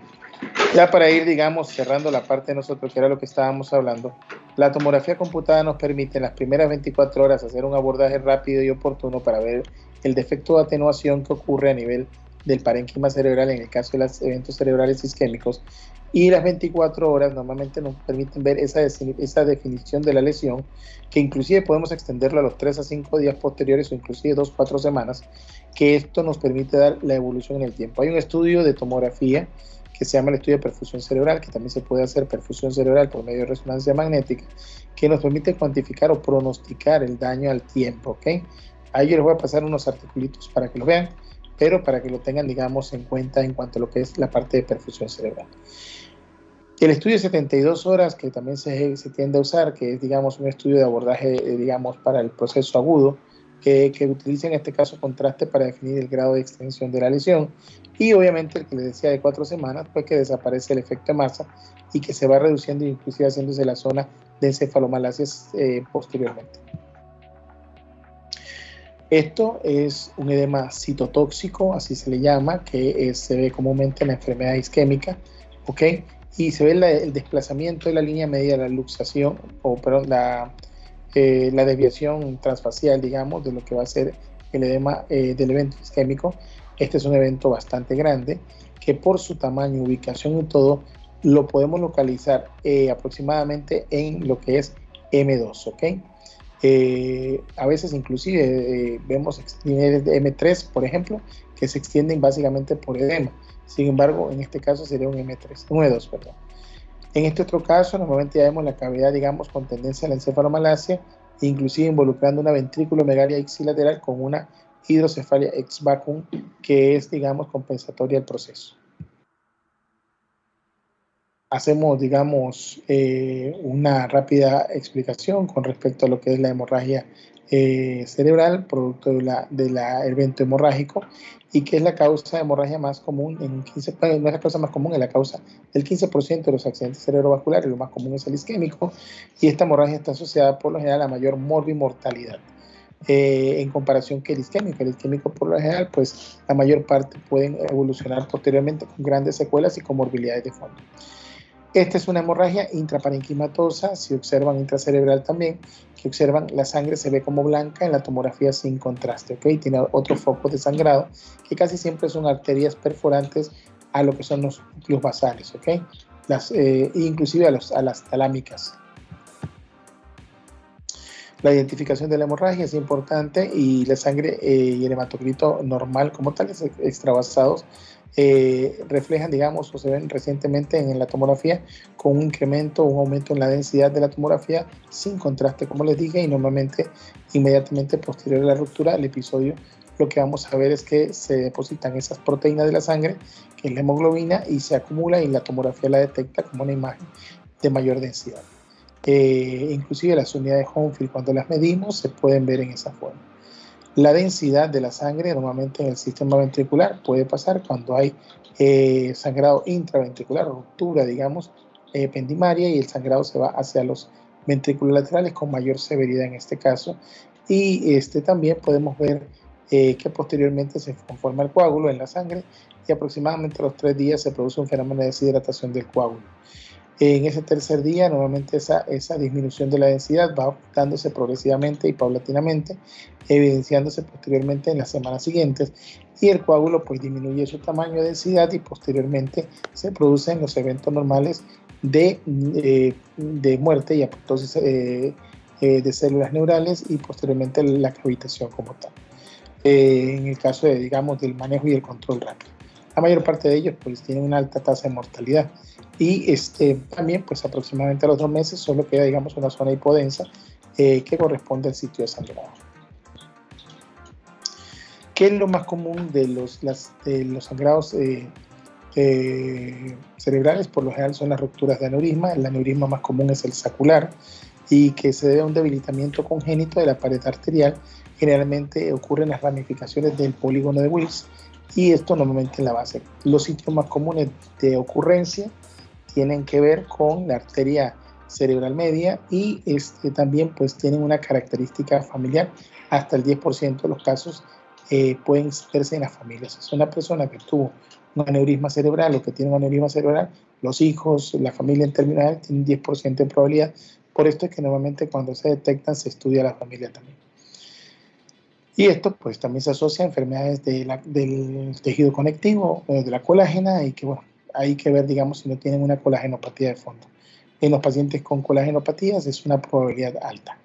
Ya para ir, digamos, cerrando la parte de nosotros, que era lo que estábamos hablando, la tomografía computada nos permite en las primeras 24 horas hacer un abordaje rápido y oportuno para ver el defecto de atenuación que ocurre a nivel del parénquima cerebral en el caso de los eventos cerebrales isquémicos, y las 24 horas normalmente nos permiten ver esa definición de la lesión, que inclusive podemos extenderlo a los 3 a 5 días posteriores o inclusive 2 a 4 semanas, que esto nos permite dar la evolución en el tiempo. Hay un estudio de tomografía que se llama el estudio de perfusión cerebral, que también se puede hacer perfusión cerebral por medio de resonancia magnética, que nos permite cuantificar o pronosticar el daño al tiempo, ¿ok? Ahí yo les voy a pasar unos articulitos para que lo vean, pero para que lo tengan, digamos, en cuenta en cuanto a lo que es la parte de perfusión cerebral. El estudio de 72 horas, que también se tiende a usar, que es, digamos, un estudio de abordaje, digamos, para el proceso agudo, que utiliza en este caso contraste para definir el grado de extensión de la lesión, y obviamente el que les decía de 4 semanas, pues que desaparece el efecto de masa y que se va reduciendo e inclusive haciéndose la zona de encefalomalacias posteriormente. Esto es un edema citotóxico, así se le llama, que se ve comúnmente en la enfermedad isquémica, ¿ok? Y se ve el desplazamiento de la línea media de la luxación, la desviación transfacial, digamos, de lo que va a ser el edema del evento isquémico. Este es un evento bastante grande, que por su tamaño, ubicación y todo, lo podemos localizar aproximadamente en lo que es M2, ¿ok? A veces inclusive vemos niveles de M3, por ejemplo, que se extienden básicamente por edema. Sin embargo, en este caso sería un M2, perdón. En este otro caso, normalmente ya vemos la cavidad, digamos, con tendencia a la encefalomalacia, inclusive involucrando una ventrículomegalia ipsilateral con una hidrocefalia ex vacuum, que es, digamos, compensatoria al proceso. Hacemos, digamos, una rápida explicación con respecto a lo que es la hemorragia cerebral, producto del evento hemorrágico, y que es la causa de hemorragia más común, no es la causa más común, es la causa del 15% de los accidentes cerebrovasculares, lo más común es el isquémico, y esta hemorragia está asociada por lo general a mayor morbimortalidad en comparación que el isquémico. El isquémico por lo general, pues la mayor parte pueden evolucionar posteriormente con grandes secuelas y comorbilidades de fondo. Esta es una hemorragia intraparenquimatosa, si observan intracerebral también, que observan la sangre se ve como blanca en la tomografía sin contraste, ¿ok? Tiene otros focos de sangrado que casi siempre son arterias perforantes a lo que son los núcleos basales, ¿ok? Inclusive a las talámicas. La identificación de la hemorragia es importante y la sangre y el hematocrito normal como tales extravasados reflejan, digamos, o se ven recientemente en la tomografía con un incremento o un aumento en la densidad de la tomografía sin contraste, como les dije, y normalmente inmediatamente posterior a la ruptura del episodio lo que vamos a ver es que se depositan esas proteínas de la sangre, que es la hemoglobina, y se acumula y la tomografía la detecta como una imagen de mayor densidad. Inclusive las unidades Homefield, cuando las medimos, se pueden ver en esa forma. La densidad de la sangre normalmente en el sistema ventricular puede pasar cuando hay sangrado intraventricular, ruptura, digamos, ependimaria, y el sangrado se va hacia los ventrículos laterales con mayor severidad en este caso. Y también podemos ver que posteriormente se conforma el coágulo en la sangre y aproximadamente a los 3 días se produce un fenómeno de deshidratación del coágulo. En ese tercer día, normalmente esa disminución de la densidad va dándose progresivamente y paulatinamente, evidenciándose posteriormente en las semanas siguientes, y el coágulo pues disminuye su tamaño de densidad y posteriormente se producen los eventos normales de muerte y apoptosis de células neurales y posteriormente la cavitación como tal. En el caso de, digamos, del manejo y el control rápido. La mayor parte de ellos pues tienen una alta tasa de mortalidad y también pues aproximadamente a los 2 meses solo queda, digamos, una zona hipodensa que corresponde al sitio de sangrado. ¿Qué es lo más común de los sangrados cerebrales? Por lo general son las rupturas de aneurisma. El aneurisma más común es el sacular y que se debe a un debilitamiento congénito de la pared arterial. Generalmente ocurren las ramificaciones del polígono de Wills y esto normalmente en la base. Los sitios más comunes de ocurrencia tienen que ver con la arteria cerebral media y también pues tienen una característica familiar. Hasta el 10% de los casos pueden verse en las familias. Si es una persona que tuvo un aneurisma cerebral o que tiene un aneurisma cerebral, los hijos, la familia en términos tienen 10% de probabilidad. Por esto es que normalmente cuando se detectan se estudia a la familia también. Y esto pues también se asocia a enfermedades del tejido conectivo, de la colágena, y que bueno, hay que ver, digamos, si no tienen una colagenopatía de fondo. En los pacientes con colagenopatías es una probabilidad alta.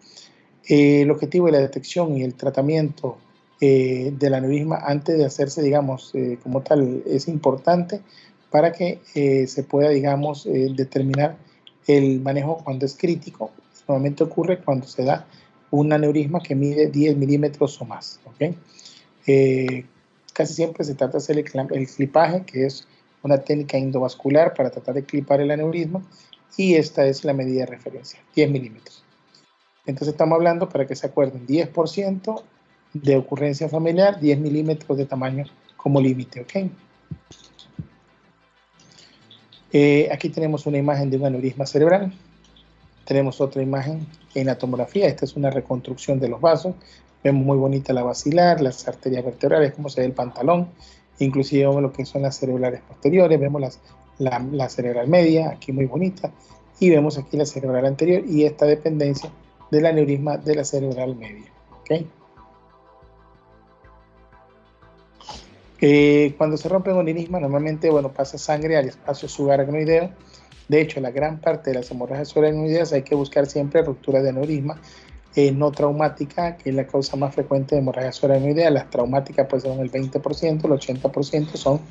El objetivo de la detección y el tratamiento del aneurisma antes de hacerse, digamos, como tal, es importante para que se pueda, digamos, determinar el manejo cuando es crítico. Normalmente ocurre cuando se da un aneurisma que mide 10 milímetros o más. ¿Okay? Casi siempre se trata de hacer el clipaje, que es una técnica endovascular para tratar de clipar el aneurisma, y esta es la medida de referencia, 10 milímetros. Entonces estamos hablando, para que se acuerden, 10% de ocurrencia familiar, 10 milímetros de tamaño como límite. ¿Ok? Aquí tenemos una imagen de un aneurisma cerebral. Tenemos otra imagen en la tomografía. Esta es una reconstrucción de los vasos. Vemos muy bonita la basilar, las arterias vertebrales, cómo se ve el pantalón. Inclusive vemos lo que son las cerebrales posteriores. Vemos la cerebral media, aquí muy bonita. Y vemos aquí la cerebral anterior y esta dependencia del aneurisma de la cerebral media. ¿Okay? Cuando se rompe un aneurisma, normalmente pasa sangre al espacio subaracnoideo. De hecho, la gran parte de las hemorragias subaracnoideas hay que buscar siempre ruptura de aneurisma no traumática, que es la causa más frecuente de hemorragia subaracnoidea. Las traumáticas pues son el 20%, el 80% son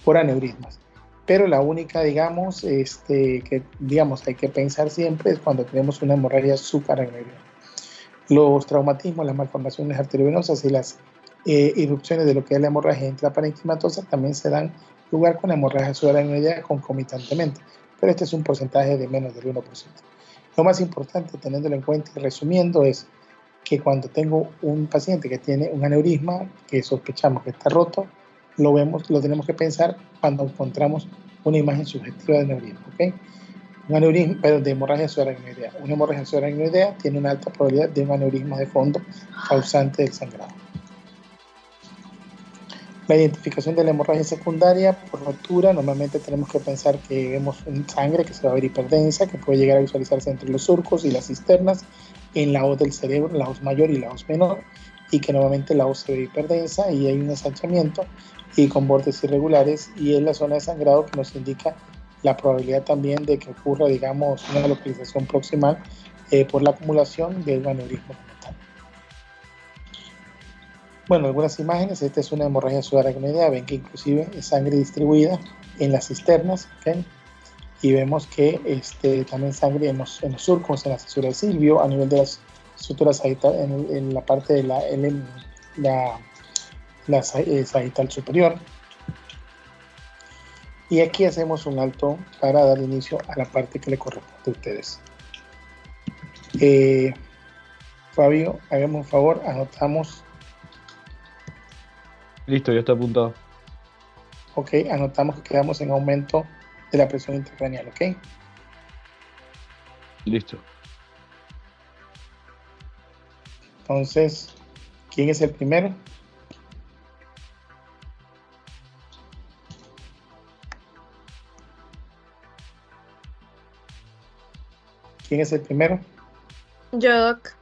por aneurismas. Pero la única, digamos, que digamos hay que pensar siempre es cuando tenemos una hemorragia subaracnoidea. Los traumatismos, las malformaciones arteriovenosas y las irrupciones de lo que es la hemorragia intraparenquimatosa también se dan lugar con la hemorragia subaracnoidea concomitantemente, pero este es un porcentaje de menos del 1%. Lo más importante, teniéndolo en cuenta y resumiendo, es que cuando tengo un paciente que tiene un aneurisma que sospechamos que está roto, lo tenemos que pensar cuando encontramos una imagen subjetiva de aneurisma. ¿Okay? Un aneurisma, pero de hemorragia subaracnoidea. Una hemorragia subaracnoidea tiene una alta probabilidad de un aneurisma de fondo causante del sangrado. La identificación de la hemorragia secundaria por rotura, normalmente tenemos que pensar que vemos sangre que se va a ver hiperdensa, que puede llegar a visualizarse entre los surcos y las cisternas, en la hoz del cerebro, la hoz mayor y la hoz menor, y que normalmente la hoz se ve hiperdensa y hay un ensanchamiento y con bordes irregulares, y es la zona de sangrado que nos indica la probabilidad también de que ocurra, digamos, una localización proximal por la acumulación de un aneurisma. Bueno, algunas imágenes. Esta es una hemorragia subaracnoidea. Ven que inclusive es sangre distribuida en las cisternas, ¿okay? Y vemos que también sangre en los surcos, en la cesura del silvio, a nivel de las suturas en la parte de la sagital superior. Y aquí hacemos un alto para dar inicio a la parte que le corresponde a ustedes. Fabio, hagamos un favor, anotamos. Listo, ya está apuntado. Ok, anotamos que quedamos en aumento de la presión intracraneal, ¿ok? Listo. Entonces, ¿quién es el primero? ¿Quién es el primero? Yo, Doc.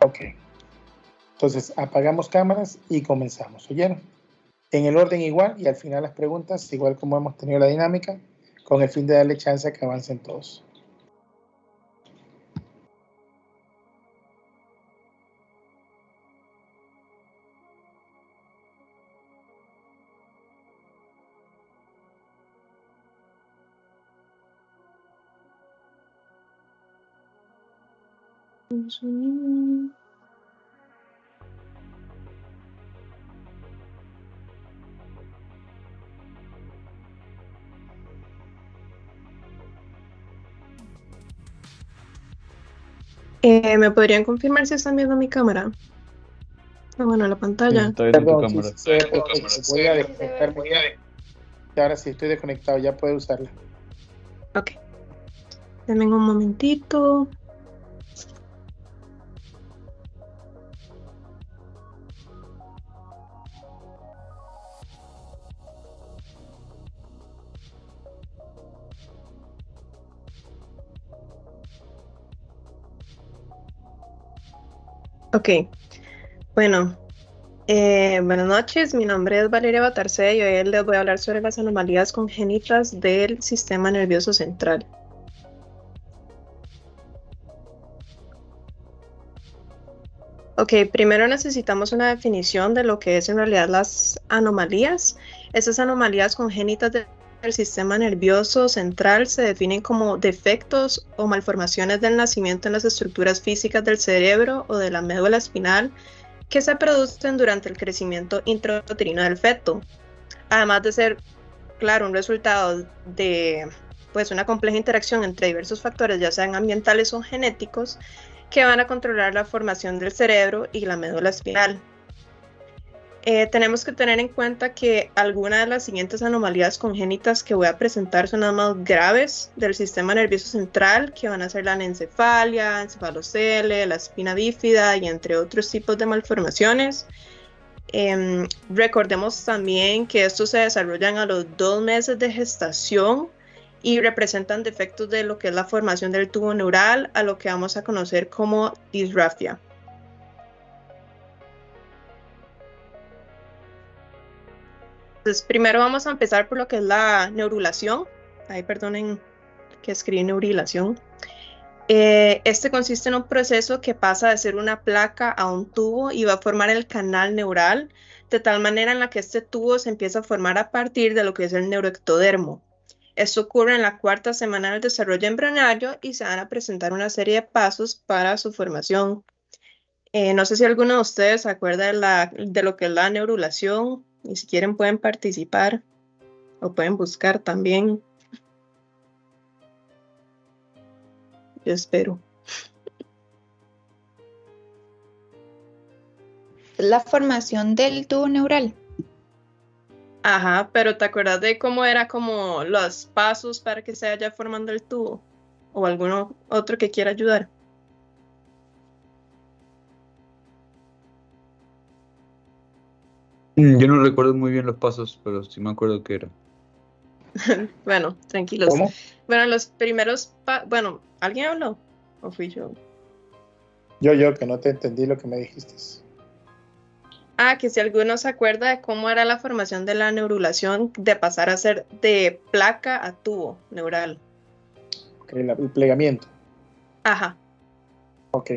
Ok. Entonces, apagamos cámaras y comenzamos, ¿oyeron? En el orden igual y al final las preguntas, igual como hemos tenido la dinámica, con el fin de darle chance a que avancen todos. ¿Me podrían confirmar si están viendo mi cámara? Ah, bueno, la pantalla. Está viendo tu Perdón, cámara. sí, voy a desconectarme. Ahora sí estoy desconectado, ya puedo usarla. Ok. Denme un momentito. Ok, bueno, buenas noches, mi nombre es Valeria Batarce y hoy les voy a hablar sobre las anomalías congénitas del sistema nervioso central. Ok, primero necesitamos una definición de lo que es en realidad las anomalías. Esas anomalías congénitas del sistema nervioso central se definen como defectos o malformaciones del nacimiento en las estructuras físicas del cerebro o de la médula espinal que se producen durante el crecimiento intrauterino del feto. Además de ser, claro, un resultado de pues, una compleja interacción entre diversos factores, ya sean ambientales o genéticos, que van a controlar la formación del cerebro y la médula espinal. Tenemos que tener en cuenta que algunas de las siguientes anomalías congénitas que voy a presentar son las más graves del sistema nervioso central, que van a ser la anencefalia, encefalocele, la espina bífida y entre otros tipos de malformaciones. Recordemos también que estos se desarrollan a los 2 meses de gestación y representan defectos de lo que es la formación del tubo neural, a lo que vamos a conocer como disrafia. Entonces, primero vamos a empezar por lo que es la neurulación. Ay, perdonen que escribí neurilación. Este consiste en un proceso que pasa de ser una placa a un tubo y va a formar el canal neural, de tal manera en la que este tubo se empieza a formar a partir de lo que es el neuroectodermo. Esto ocurre en la 4ª semana del desarrollo embrionario y se van a presentar una serie de pasos para su formación. No sé si alguno de ustedes se acuerda de lo que es la neurulación y si quieren pueden participar o pueden buscar también. Yo espero. La formación del tubo neural. Ajá, pero ¿te acuerdas de cómo era como los pasos para que se vaya formando el tubo? ¿O alguno otro que quiera ayudar? Yo no recuerdo muy bien los pasos, pero sí me acuerdo que era. Bueno, tranquilos. ¿Cómo? Bueno, los primeros bueno, ¿alguien habló? ¿O fui yo? Yo, que no te entendí lo que me dijiste. Que si alguno se acuerda de cómo era la formación de la neurulación de pasar a ser de placa a tubo neural. Ok, el plegamiento. Ajá. Ok.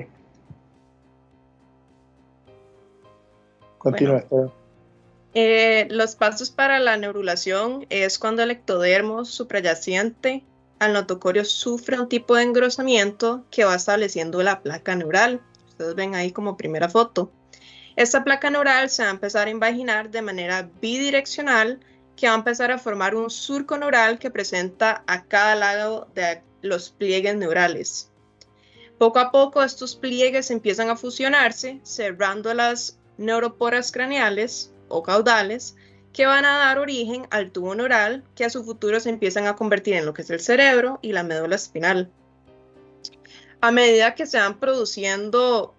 Continúa. Bueno, los pasos para la neurulación es cuando el ectodermo suprayaciente al notocorio sufre un tipo de engrosamiento que va estableciendo la placa neural. Ustedes ven ahí como primera foto. Esta placa neural se va a empezar a invaginar de manera bidireccional, que va a empezar a formar un surco neural que presenta a cada lado de los pliegues neurales. Poco a poco estos pliegues empiezan a fusionarse, cerrando las neuroporas craneales o caudales, que van a dar origen al tubo neural, que a su futuro se empiezan a convertir en lo que es el cerebro y la médula espinal. A medida que se van produciendo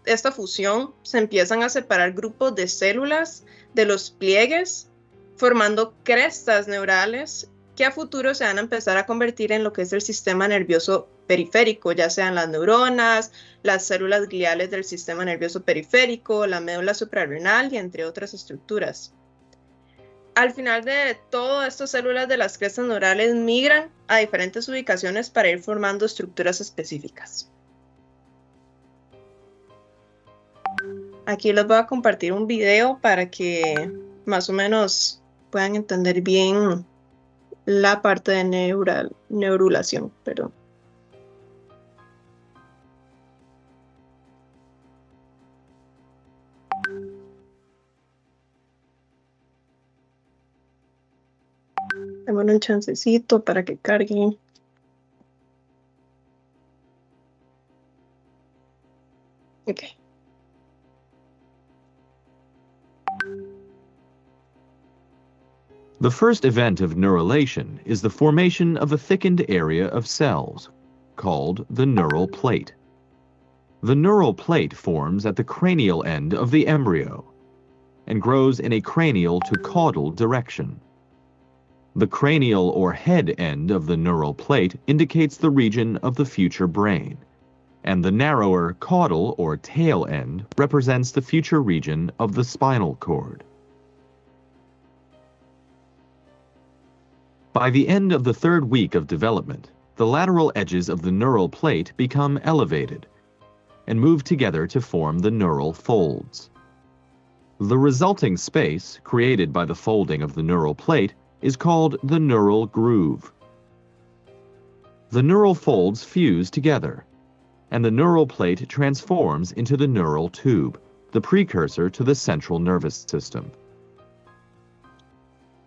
esta fusión, se empiezan a separar grupos de células de los pliegues, formando crestas neurales que a futuro se van a empezar a convertir en lo que es el sistema nervioso periférico, ya sean las neuronas, las células gliales del sistema nervioso periférico, la médula suprarrenal y entre otras estructuras. Al final de todo, estas células de las crestas neurales migran a diferentes ubicaciones para ir formando estructuras específicas. Aquí les voy a compartir un video para que más o menos puedan entender bien la parte de neurulación. Perdón. Démosle un chancecito para que cargue. Ok. The first event of neurulation is the formation of a thickened area of cells, called the neural plate. The neural plate forms at the cranial end of the embryo and grows in a cranial to caudal direction. The cranial or head end of the neural plate indicates the region of the future brain, and the narrower caudal or tail end represents the future region of the spinal cord. By the end of the third week of development, the lateral edges of the neural plate become elevated and move together to form the neural folds. The resulting space, created by the folding of the neural plate, is called the neural groove. The neural folds fuse together, and the neural plate transforms into the neural tube, the precursor to the central nervous system.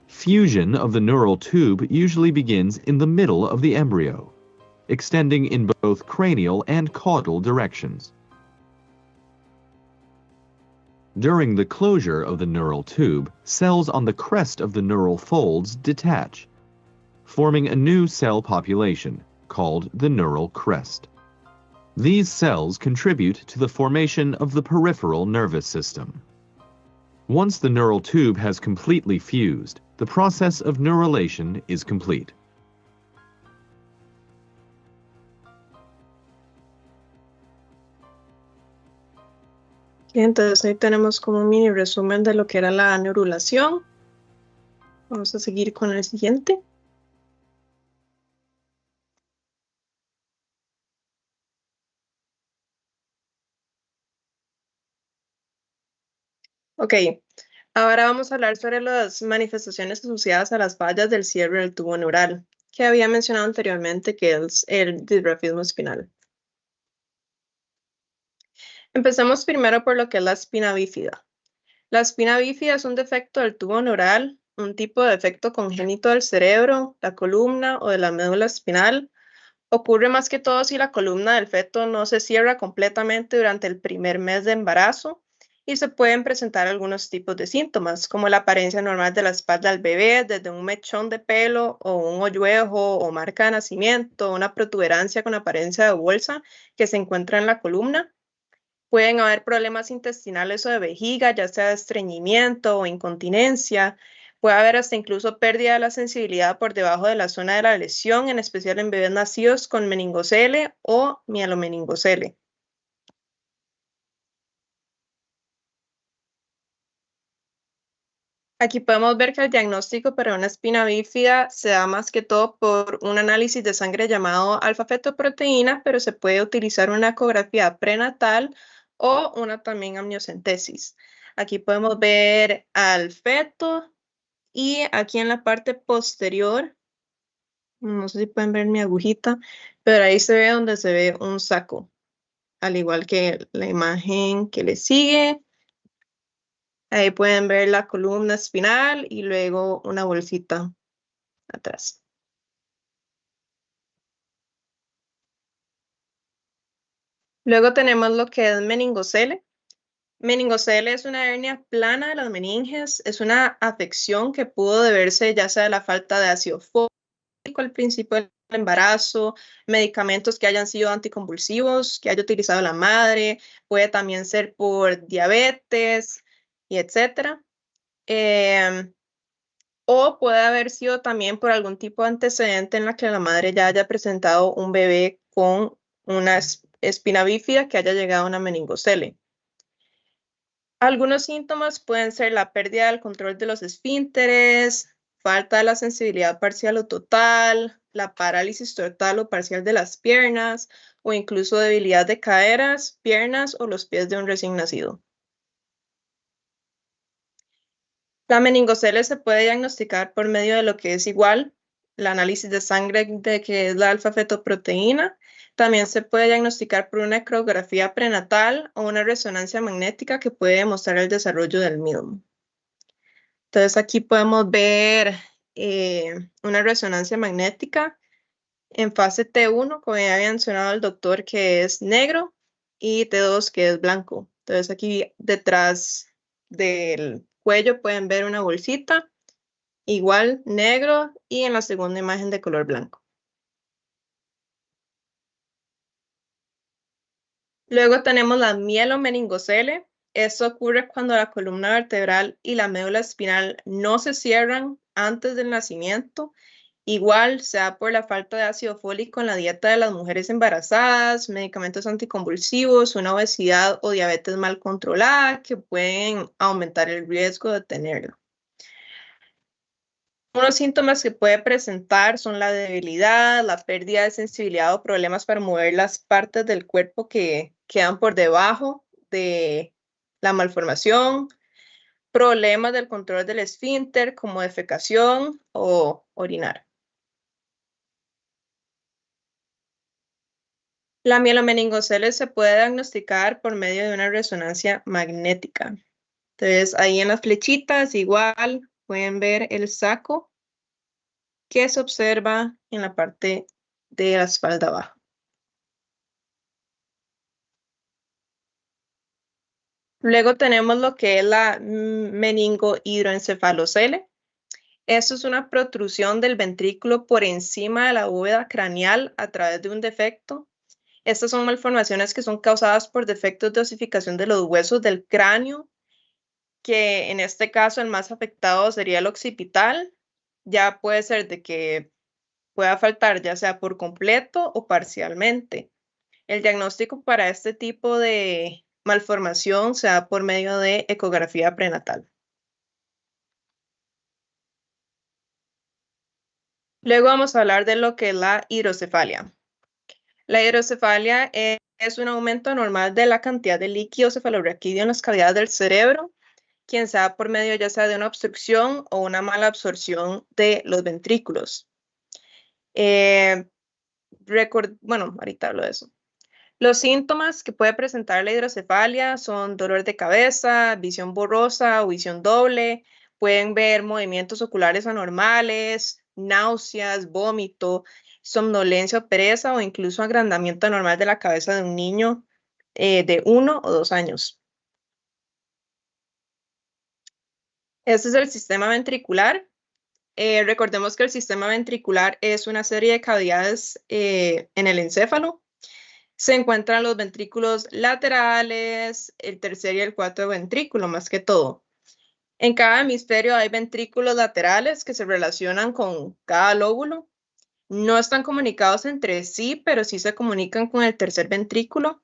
Fusion of the neural tube usually begins in the middle of the embryo, extending in both cranial and caudal directions. During the closure of the neural tube, cells on the crest of the neural folds detach, forming a new cell population called the neural crest. These cells contribute to the formation of the peripheral nervous system. Once the neural tube has completely fused, the process of neurulation is complete. Entonces ahí tenemos como un mini resumen de lo que era la neurulación. Vamos a seguir con el siguiente. Ok, ahora vamos a hablar sobre las manifestaciones asociadas a las fallas del cierre del tubo neural, que había mencionado anteriormente, que es el disgrafismo espinal. Empecemos primero por lo que es la espina bífida. La espina bífida es un defecto del tubo neural, un tipo de defecto congénito del cerebro, la columna o de la médula espinal. Ocurre más que todo si la columna del feto no se cierra completamente durante el primer mes de embarazo y se pueden presentar algunos tipos de síntomas, como la apariencia normal de la espalda del bebé, desde un mechón de pelo o un hoyuelo o marca de nacimiento, una protuberancia con apariencia de bolsa que se encuentra en la columna. Pueden haber problemas intestinales o de vejiga, ya sea de estreñimiento o incontinencia. Puede haber hasta incluso pérdida de la sensibilidad por debajo de la zona de la lesión, en especial en bebés nacidos con meningocele o mielomeningocele. Aquí podemos ver que el diagnóstico para una espina bífida se da más que todo por un análisis de sangre llamado alfa-fetoproteína, pero se puede utilizar una ecografía prenatal o una también amniocentesis. Aquí podemos ver al feto y aquí en la parte posterior, no sé si pueden ver mi agujita, pero ahí se ve donde se ve un saco, al igual que la imagen que le sigue. Ahí pueden ver la columna espinal y luego una bolsita atrás. Luego tenemos lo que es meningocele. Meningocele es una hernia plana de las meninges. Es una afección que pudo deberse ya sea a la falta de ácido fólico al principio del embarazo, medicamentos que hayan sido anticonvulsivos, que haya utilizado la madre, puede también ser por diabetes y etcétera. O puede haber sido también por algún tipo de antecedente en la que la madre ya haya presentado un bebé con una espina bífida que haya llegado a una meningocele. Algunos síntomas pueden ser la pérdida del control de los esfínteres, falta de la sensibilidad parcial o total, la parálisis total o parcial de las piernas, o incluso debilidad de caderas, piernas o los pies de un recién nacido. La meningocele se puede diagnosticar por medio de lo que es igual, el análisis de sangre de que es la alfa-fetoproteína. También se puede diagnosticar por una ecografía prenatal o una resonancia magnética que puede demostrar el desarrollo del mismo. Entonces aquí podemos ver una resonancia magnética en fase T1, como ya había mencionado el doctor, que es negro, y T2, que es blanco. Entonces aquí detrás del cuello pueden ver una bolsita, igual negro, y en la segunda imagen de color blanco. Luego tenemos la mielomeningocele. Esto ocurre cuando la columna vertebral y la médula espinal no se cierran antes del nacimiento Igual sea por la falta de ácido fólico en la dieta de las mujeres embarazadas, medicamentos anticonvulsivos, una obesidad o diabetes mal controlada que pueden aumentar el riesgo de tenerlo. Unos síntomas que puede presentar son la debilidad, la pérdida de sensibilidad o problemas para mover las partes del cuerpo que quedan por debajo de la malformación, problemas del control del esfínter como defecación o orinar. La mielomeningocele se puede diagnosticar por medio de una resonancia magnética. Entonces, ahí en las flechitas igual pueden ver el saco que se observa en la parte de la espalda baja. Luego tenemos lo que es la meningohidroencefalocele. Esto es una protrusión del ventrículo por encima de la bóveda craneal a través de un defecto. Estas son malformaciones que son causadas por defectos de osificación de los huesos del cráneo, que en este caso el más afectado sería el occipital. Ya puede ser de que pueda faltar ya sea por completo o parcialmente. El diagnóstico para este tipo de malformación se da por medio de ecografía prenatal. Luego vamos a hablar de lo que es la hidrocefalia. La hidrocefalia es un aumento anormal de la cantidad de líquido cefalorraquídeo en las cavidades del cerebro, quien se da por medio ya sea de una obstrucción o una mala absorción de los ventrículos. Bueno, ahorita hablo de eso. Los síntomas que puede presentar la hidrocefalia son dolor de cabeza, visión borrosa o visión doble. Pueden ver movimientos oculares anormales, náuseas, vómito, somnolencia o pereza o incluso agrandamiento anormal de la cabeza de un niño de 1 o 2 años. Este es el sistema ventricular. Recordemos que el sistema ventricular es una serie de cavidades en el encéfalo. Se encuentran los ventrículos laterales, el tercer y el cuarto ventrículo, más que todo. En cada hemisferio hay ventrículos laterales que se relacionan con cada lóbulo. No están comunicados entre sí, pero sí se comunican con el tercer ventrículo.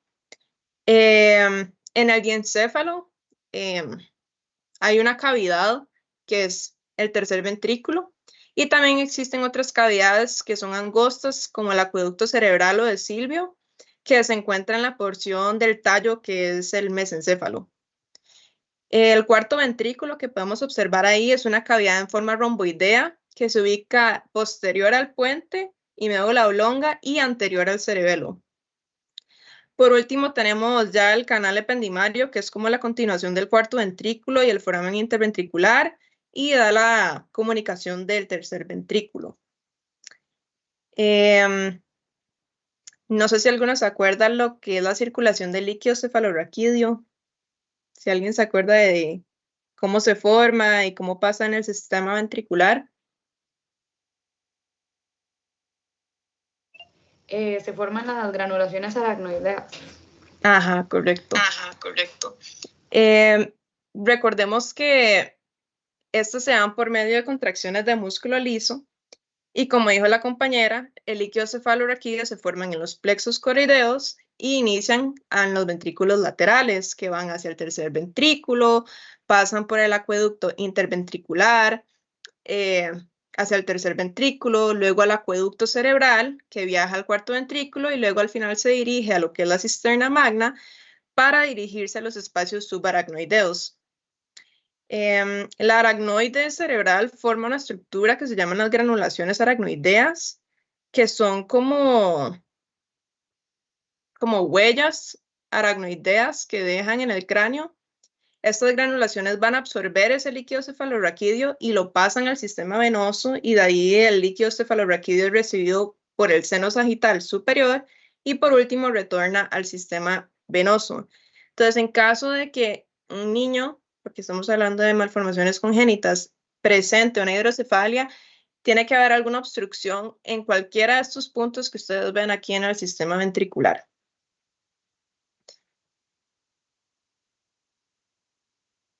En el diencéfalo hay una cavidad que es el tercer ventrículo. Y también existen otras cavidades que son angostas, como el acueducto cerebral o de Silvio, que se encuentra en la porción del tallo que es el mesencéfalo. El cuarto ventrículo que podemos observar ahí es una cavidad en forma romboidea que se ubica posterior al puente y médula oblonga y anterior al cerebelo. Por último tenemos ya el canal ependimario, que es como la continuación del cuarto ventrículo y el foramen interventricular y da la comunicación del tercer ventrículo. No sé si alguno se acuerda lo que es la circulación del líquido cefalorraquídeo. Si alguien se acuerda de cómo se forma y cómo pasa en el sistema ventricular. Se forman las granulaciones aracnoideas. Ajá, correcto. Recordemos que estos se dan por medio de contracciones de músculo liso. Y como dijo la compañera, el líquido cefalorraquídeo se forman en los plexos coroideos y inician en los ventrículos laterales que van hacia el tercer ventrículo, pasan por el acueducto interventricular hacia el tercer ventrículo, luego al acueducto cerebral que viaja al cuarto ventrículo y luego al final se dirige a lo que es la cisterna magna para dirigirse a los espacios subaracnoideos. La aracnoide cerebral forma una estructura que se llaman las granulaciones aracnoideas, que son como huellas aracnoideas que dejan en el cráneo. Estas granulaciones van a absorber ese líquido cefalorraquídeo y lo pasan al sistema venoso y de ahí el líquido cefalorraquídeo es recibido por el seno sagital superior y por último retorna al sistema venoso. Entonces, en caso de que un niño, porque estamos hablando de malformaciones congénitas, presente una hidrocefalia, tiene que haber alguna obstrucción en cualquiera de estos puntos que ustedes ven aquí en el sistema ventricular.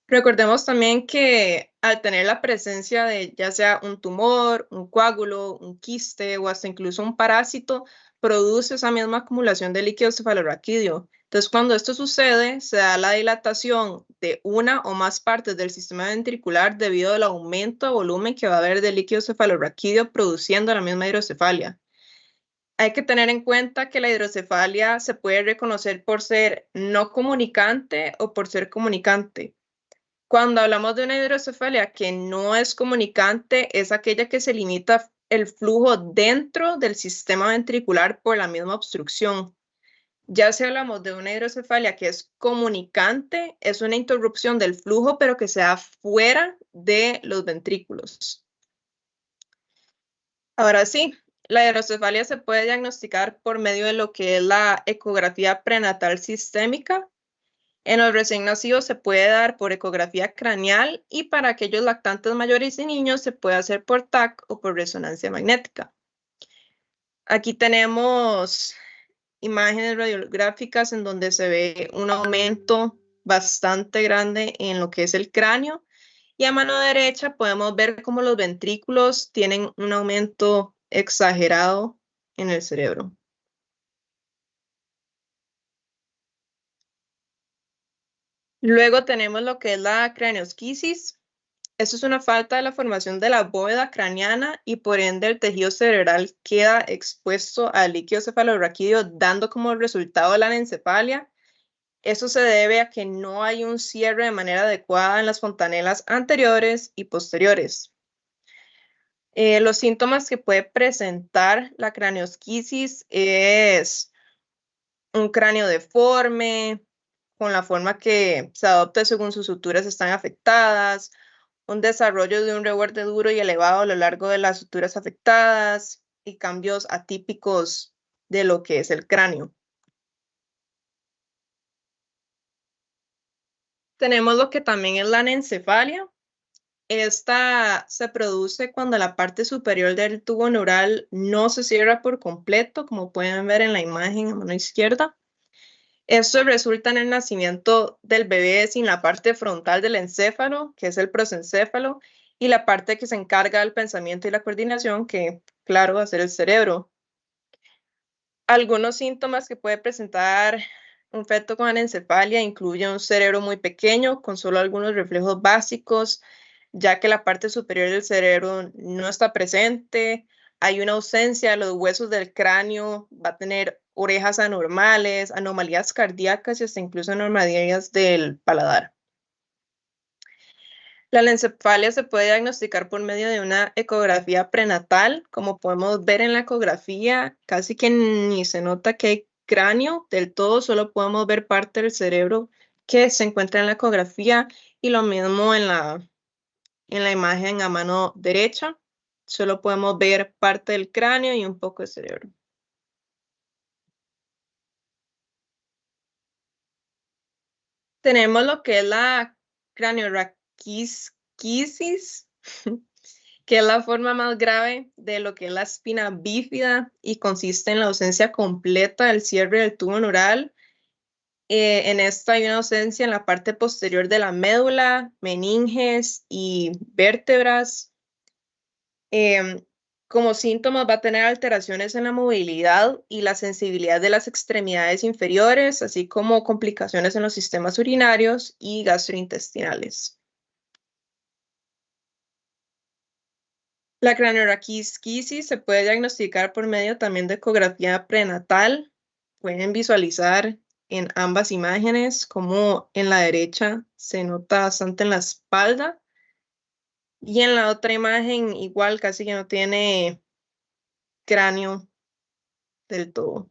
Recordemos también que al tener la presencia de ya sea un tumor, un coágulo, un quiste o hasta incluso un parásito, produce esa misma acumulación de líquido cefalorraquídeo. Entonces, cuando esto sucede, se da la dilatación de una o más partes del sistema ventricular debido al aumento de volumen que va a haber de líquido cefalorraquídeo produciendo la misma hidrocefalia. Hay que tener en cuenta que la hidrocefalia se puede reconocer por ser no comunicante o por ser comunicante. Cuando hablamos de una hidrocefalia que no es comunicante, es aquella que se limita el flujo dentro del sistema ventricular por la misma obstrucción. Ya si hablamos de una hidrocefalia que es comunicante, es una interrupción del flujo, pero que se da fuera de los ventrículos. Ahora sí, la hidrocefalia se puede diagnosticar por medio de lo que es la ecografía prenatal sistémica. En los recién nacidos se puede dar por ecografía craneal y para aquellos lactantes mayores y niños se puede hacer por TAC o por resonancia magnética. Aquí tenemos imágenes radiográficas en donde se ve un aumento bastante grande en lo que es el cráneo y a mano derecha podemos ver cómo los ventrículos tienen un aumento exagerado en el cerebro. Luego tenemos lo que es la craneosquisis. Esto es una falta de la formación de la bóveda craneana y por ende el tejido cerebral queda expuesto al líquido cefalorraquídeo, dando como resultado la anencefalia. Eso se debe a que no hay un cierre de manera adecuada en las fontanelas anteriores y posteriores. Los síntomas que puede presentar la craneosquisis es un cráneo deforme, con la forma que se adopte según sus suturas están afectadas, un desarrollo de un revuerte duro y elevado a lo largo de las suturas afectadas y cambios atípicos de lo que es el cráneo. Tenemos lo que también es la anencefalia. Esta se produce cuando la parte superior del tubo neural no se cierra por completo, como pueden ver en la imagen a mano izquierda. Esto resulta en el nacimiento del bebé sin la parte frontal del encéfalo, que es el prosencéfalo, y la parte que se encarga del pensamiento y la coordinación, que, claro, va a ser el cerebro. Algunos síntomas que puede presentar un feto con anencefalia incluyen un cerebro muy pequeño, con solo algunos reflejos básicos, ya que la parte superior del cerebro no está presente. Hay una ausencia de los huesos del cráneo, va a tener orejas anormales, anomalías cardíacas y hasta incluso anomalías del paladar. La anencefalia se puede diagnosticar por medio de una ecografía prenatal. Como podemos ver en la ecografía, casi que ni se nota que hay cráneo del todo, solo podemos ver parte del cerebro que se encuentra en la ecografía y lo mismo en la imagen a mano derecha. Solo podemos ver parte del cráneo y un poco de cerebro. Tenemos lo que es la cranioraquisquisis, que es la forma más grave de lo que es la espina bífida y consiste en la ausencia completa del cierre del tubo neural. En esta hay una ausencia en la parte posterior de la médula, meninges y vértebras. Como síntomas va a tener alteraciones en la movilidad y la sensibilidad de las extremidades inferiores, así como complicaciones en los sistemas urinarios y gastrointestinales. La cranioraquisquisis se puede diagnosticar por medio también de ecografía prenatal. Pueden visualizar en ambas imágenes como en la derecha se nota bastante en la espalda y en la otra imagen igual casi que no tiene cráneo del todo.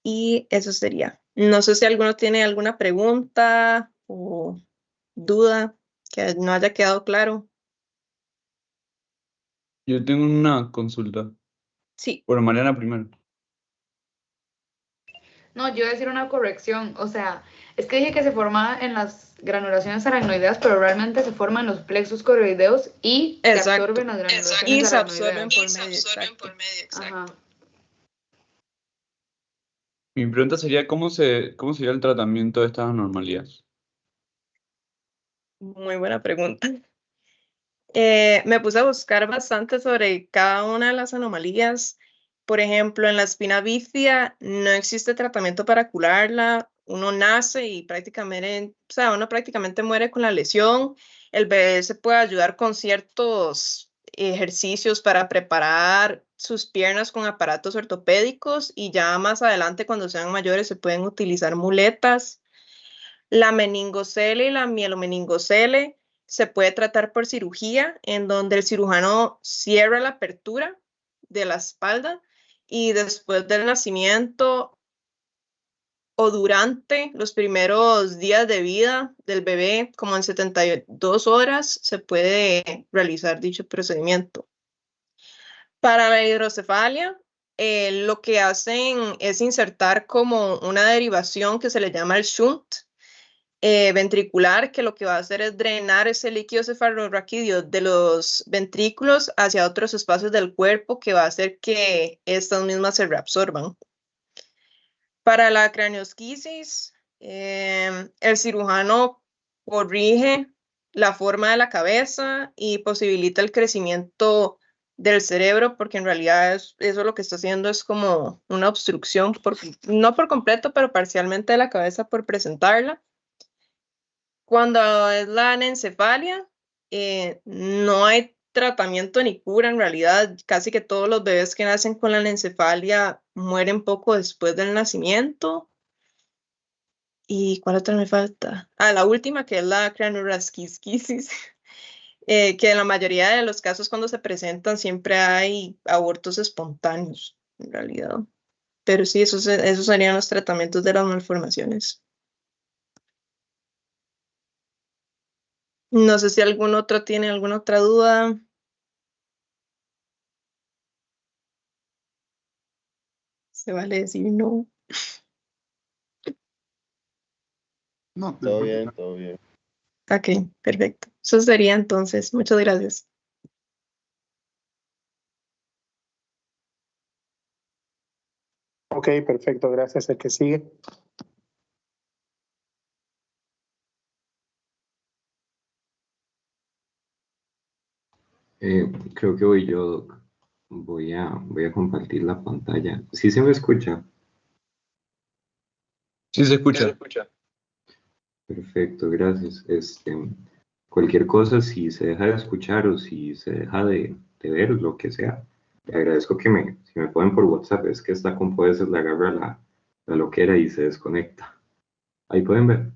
Y eso sería. No sé si alguno tiene alguna pregunta o duda que no haya quedado claro. Yo tengo una consulta. Sí. Por Mariana primero. No, yo iba a decir una corrección. O sea, es que dije que se forma en las granulaciones aracnoideas, pero realmente se forman los plexos coroideos y se absorben las granulaciones y se aracnoideas. absorben por medio, exacto. Ajá. Mi pregunta sería, ¿cómo sería el tratamiento de estas anormalías? Muy buena pregunta. Me puse a buscar bastante sobre cada una de las anomalías. Por ejemplo, en la espina bífida no existe tratamiento para curarla. Uno nace y prácticamente, o sea, uno prácticamente muere con la lesión. El bebé se puede ayudar con ciertos ejercicios para preparar sus piernas con aparatos ortopédicos y ya más adelante, cuando sean mayores, se pueden utilizar muletas. La meningocele y la mielomeningocele se puede tratar por cirugía, en donde el cirujano cierra la apertura de la espalda y después del nacimiento o durante los primeros días de vida del bebé, como en 72 horas, se puede realizar dicho procedimiento. Para la hidrocefalia, lo que hacen es insertar como una derivación que se le llama el shunt, ventricular, que lo que va a hacer es drenar ese líquido cefalorraquídeo de los ventrículos hacia otros espacios del cuerpo, que va a hacer que estas mismas se reabsorban. Para la craneosquisis, el cirujano corrige la forma de la cabeza y posibilita el crecimiento del cerebro, porque en realidad eso lo que está haciendo es como una obstrucción, no por completo, pero parcialmente de la cabeza por presentarla. Cuando es la anencefalia, no hay tratamiento ni cura en realidad. Casi que todos los bebés que nacen con la anencefalia mueren poco después del nacimiento. ¿Y cuál otra me falta? La última, que es la craneorasquisquisis, que en la mayoría de los casos cuando se presentan siempre hay abortos espontáneos, en realidad. Pero sí, esos serían los tratamientos de las malformaciones. No sé si algún otro tiene alguna otra duda. Se vale decir no. No, Todo bien, todo bien. Ok, perfecto. Eso sería entonces. Muchas gracias. Ok, perfecto, gracias. El que sigue. Creo que voy yo, Doc. Voy a compartir la pantalla. ¿Sí se me escucha? Sí, se escucha. Perfecto, gracias. Cualquier cosa, si se deja de escuchar o si se deja de ver, lo que sea, le agradezco si me ponen por WhatsApp. Es que esta compu a veces le agarra la loquera y se desconecta. Ahí pueden ver.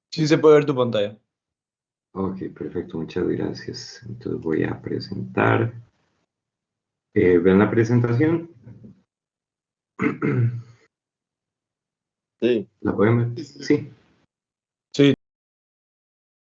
Sí, se puede ver tu pantalla. Ok, perfecto, muchas gracias. Entonces voy a presentar. ¿Ven la presentación? Sí. ¿La pueden ver? Sí.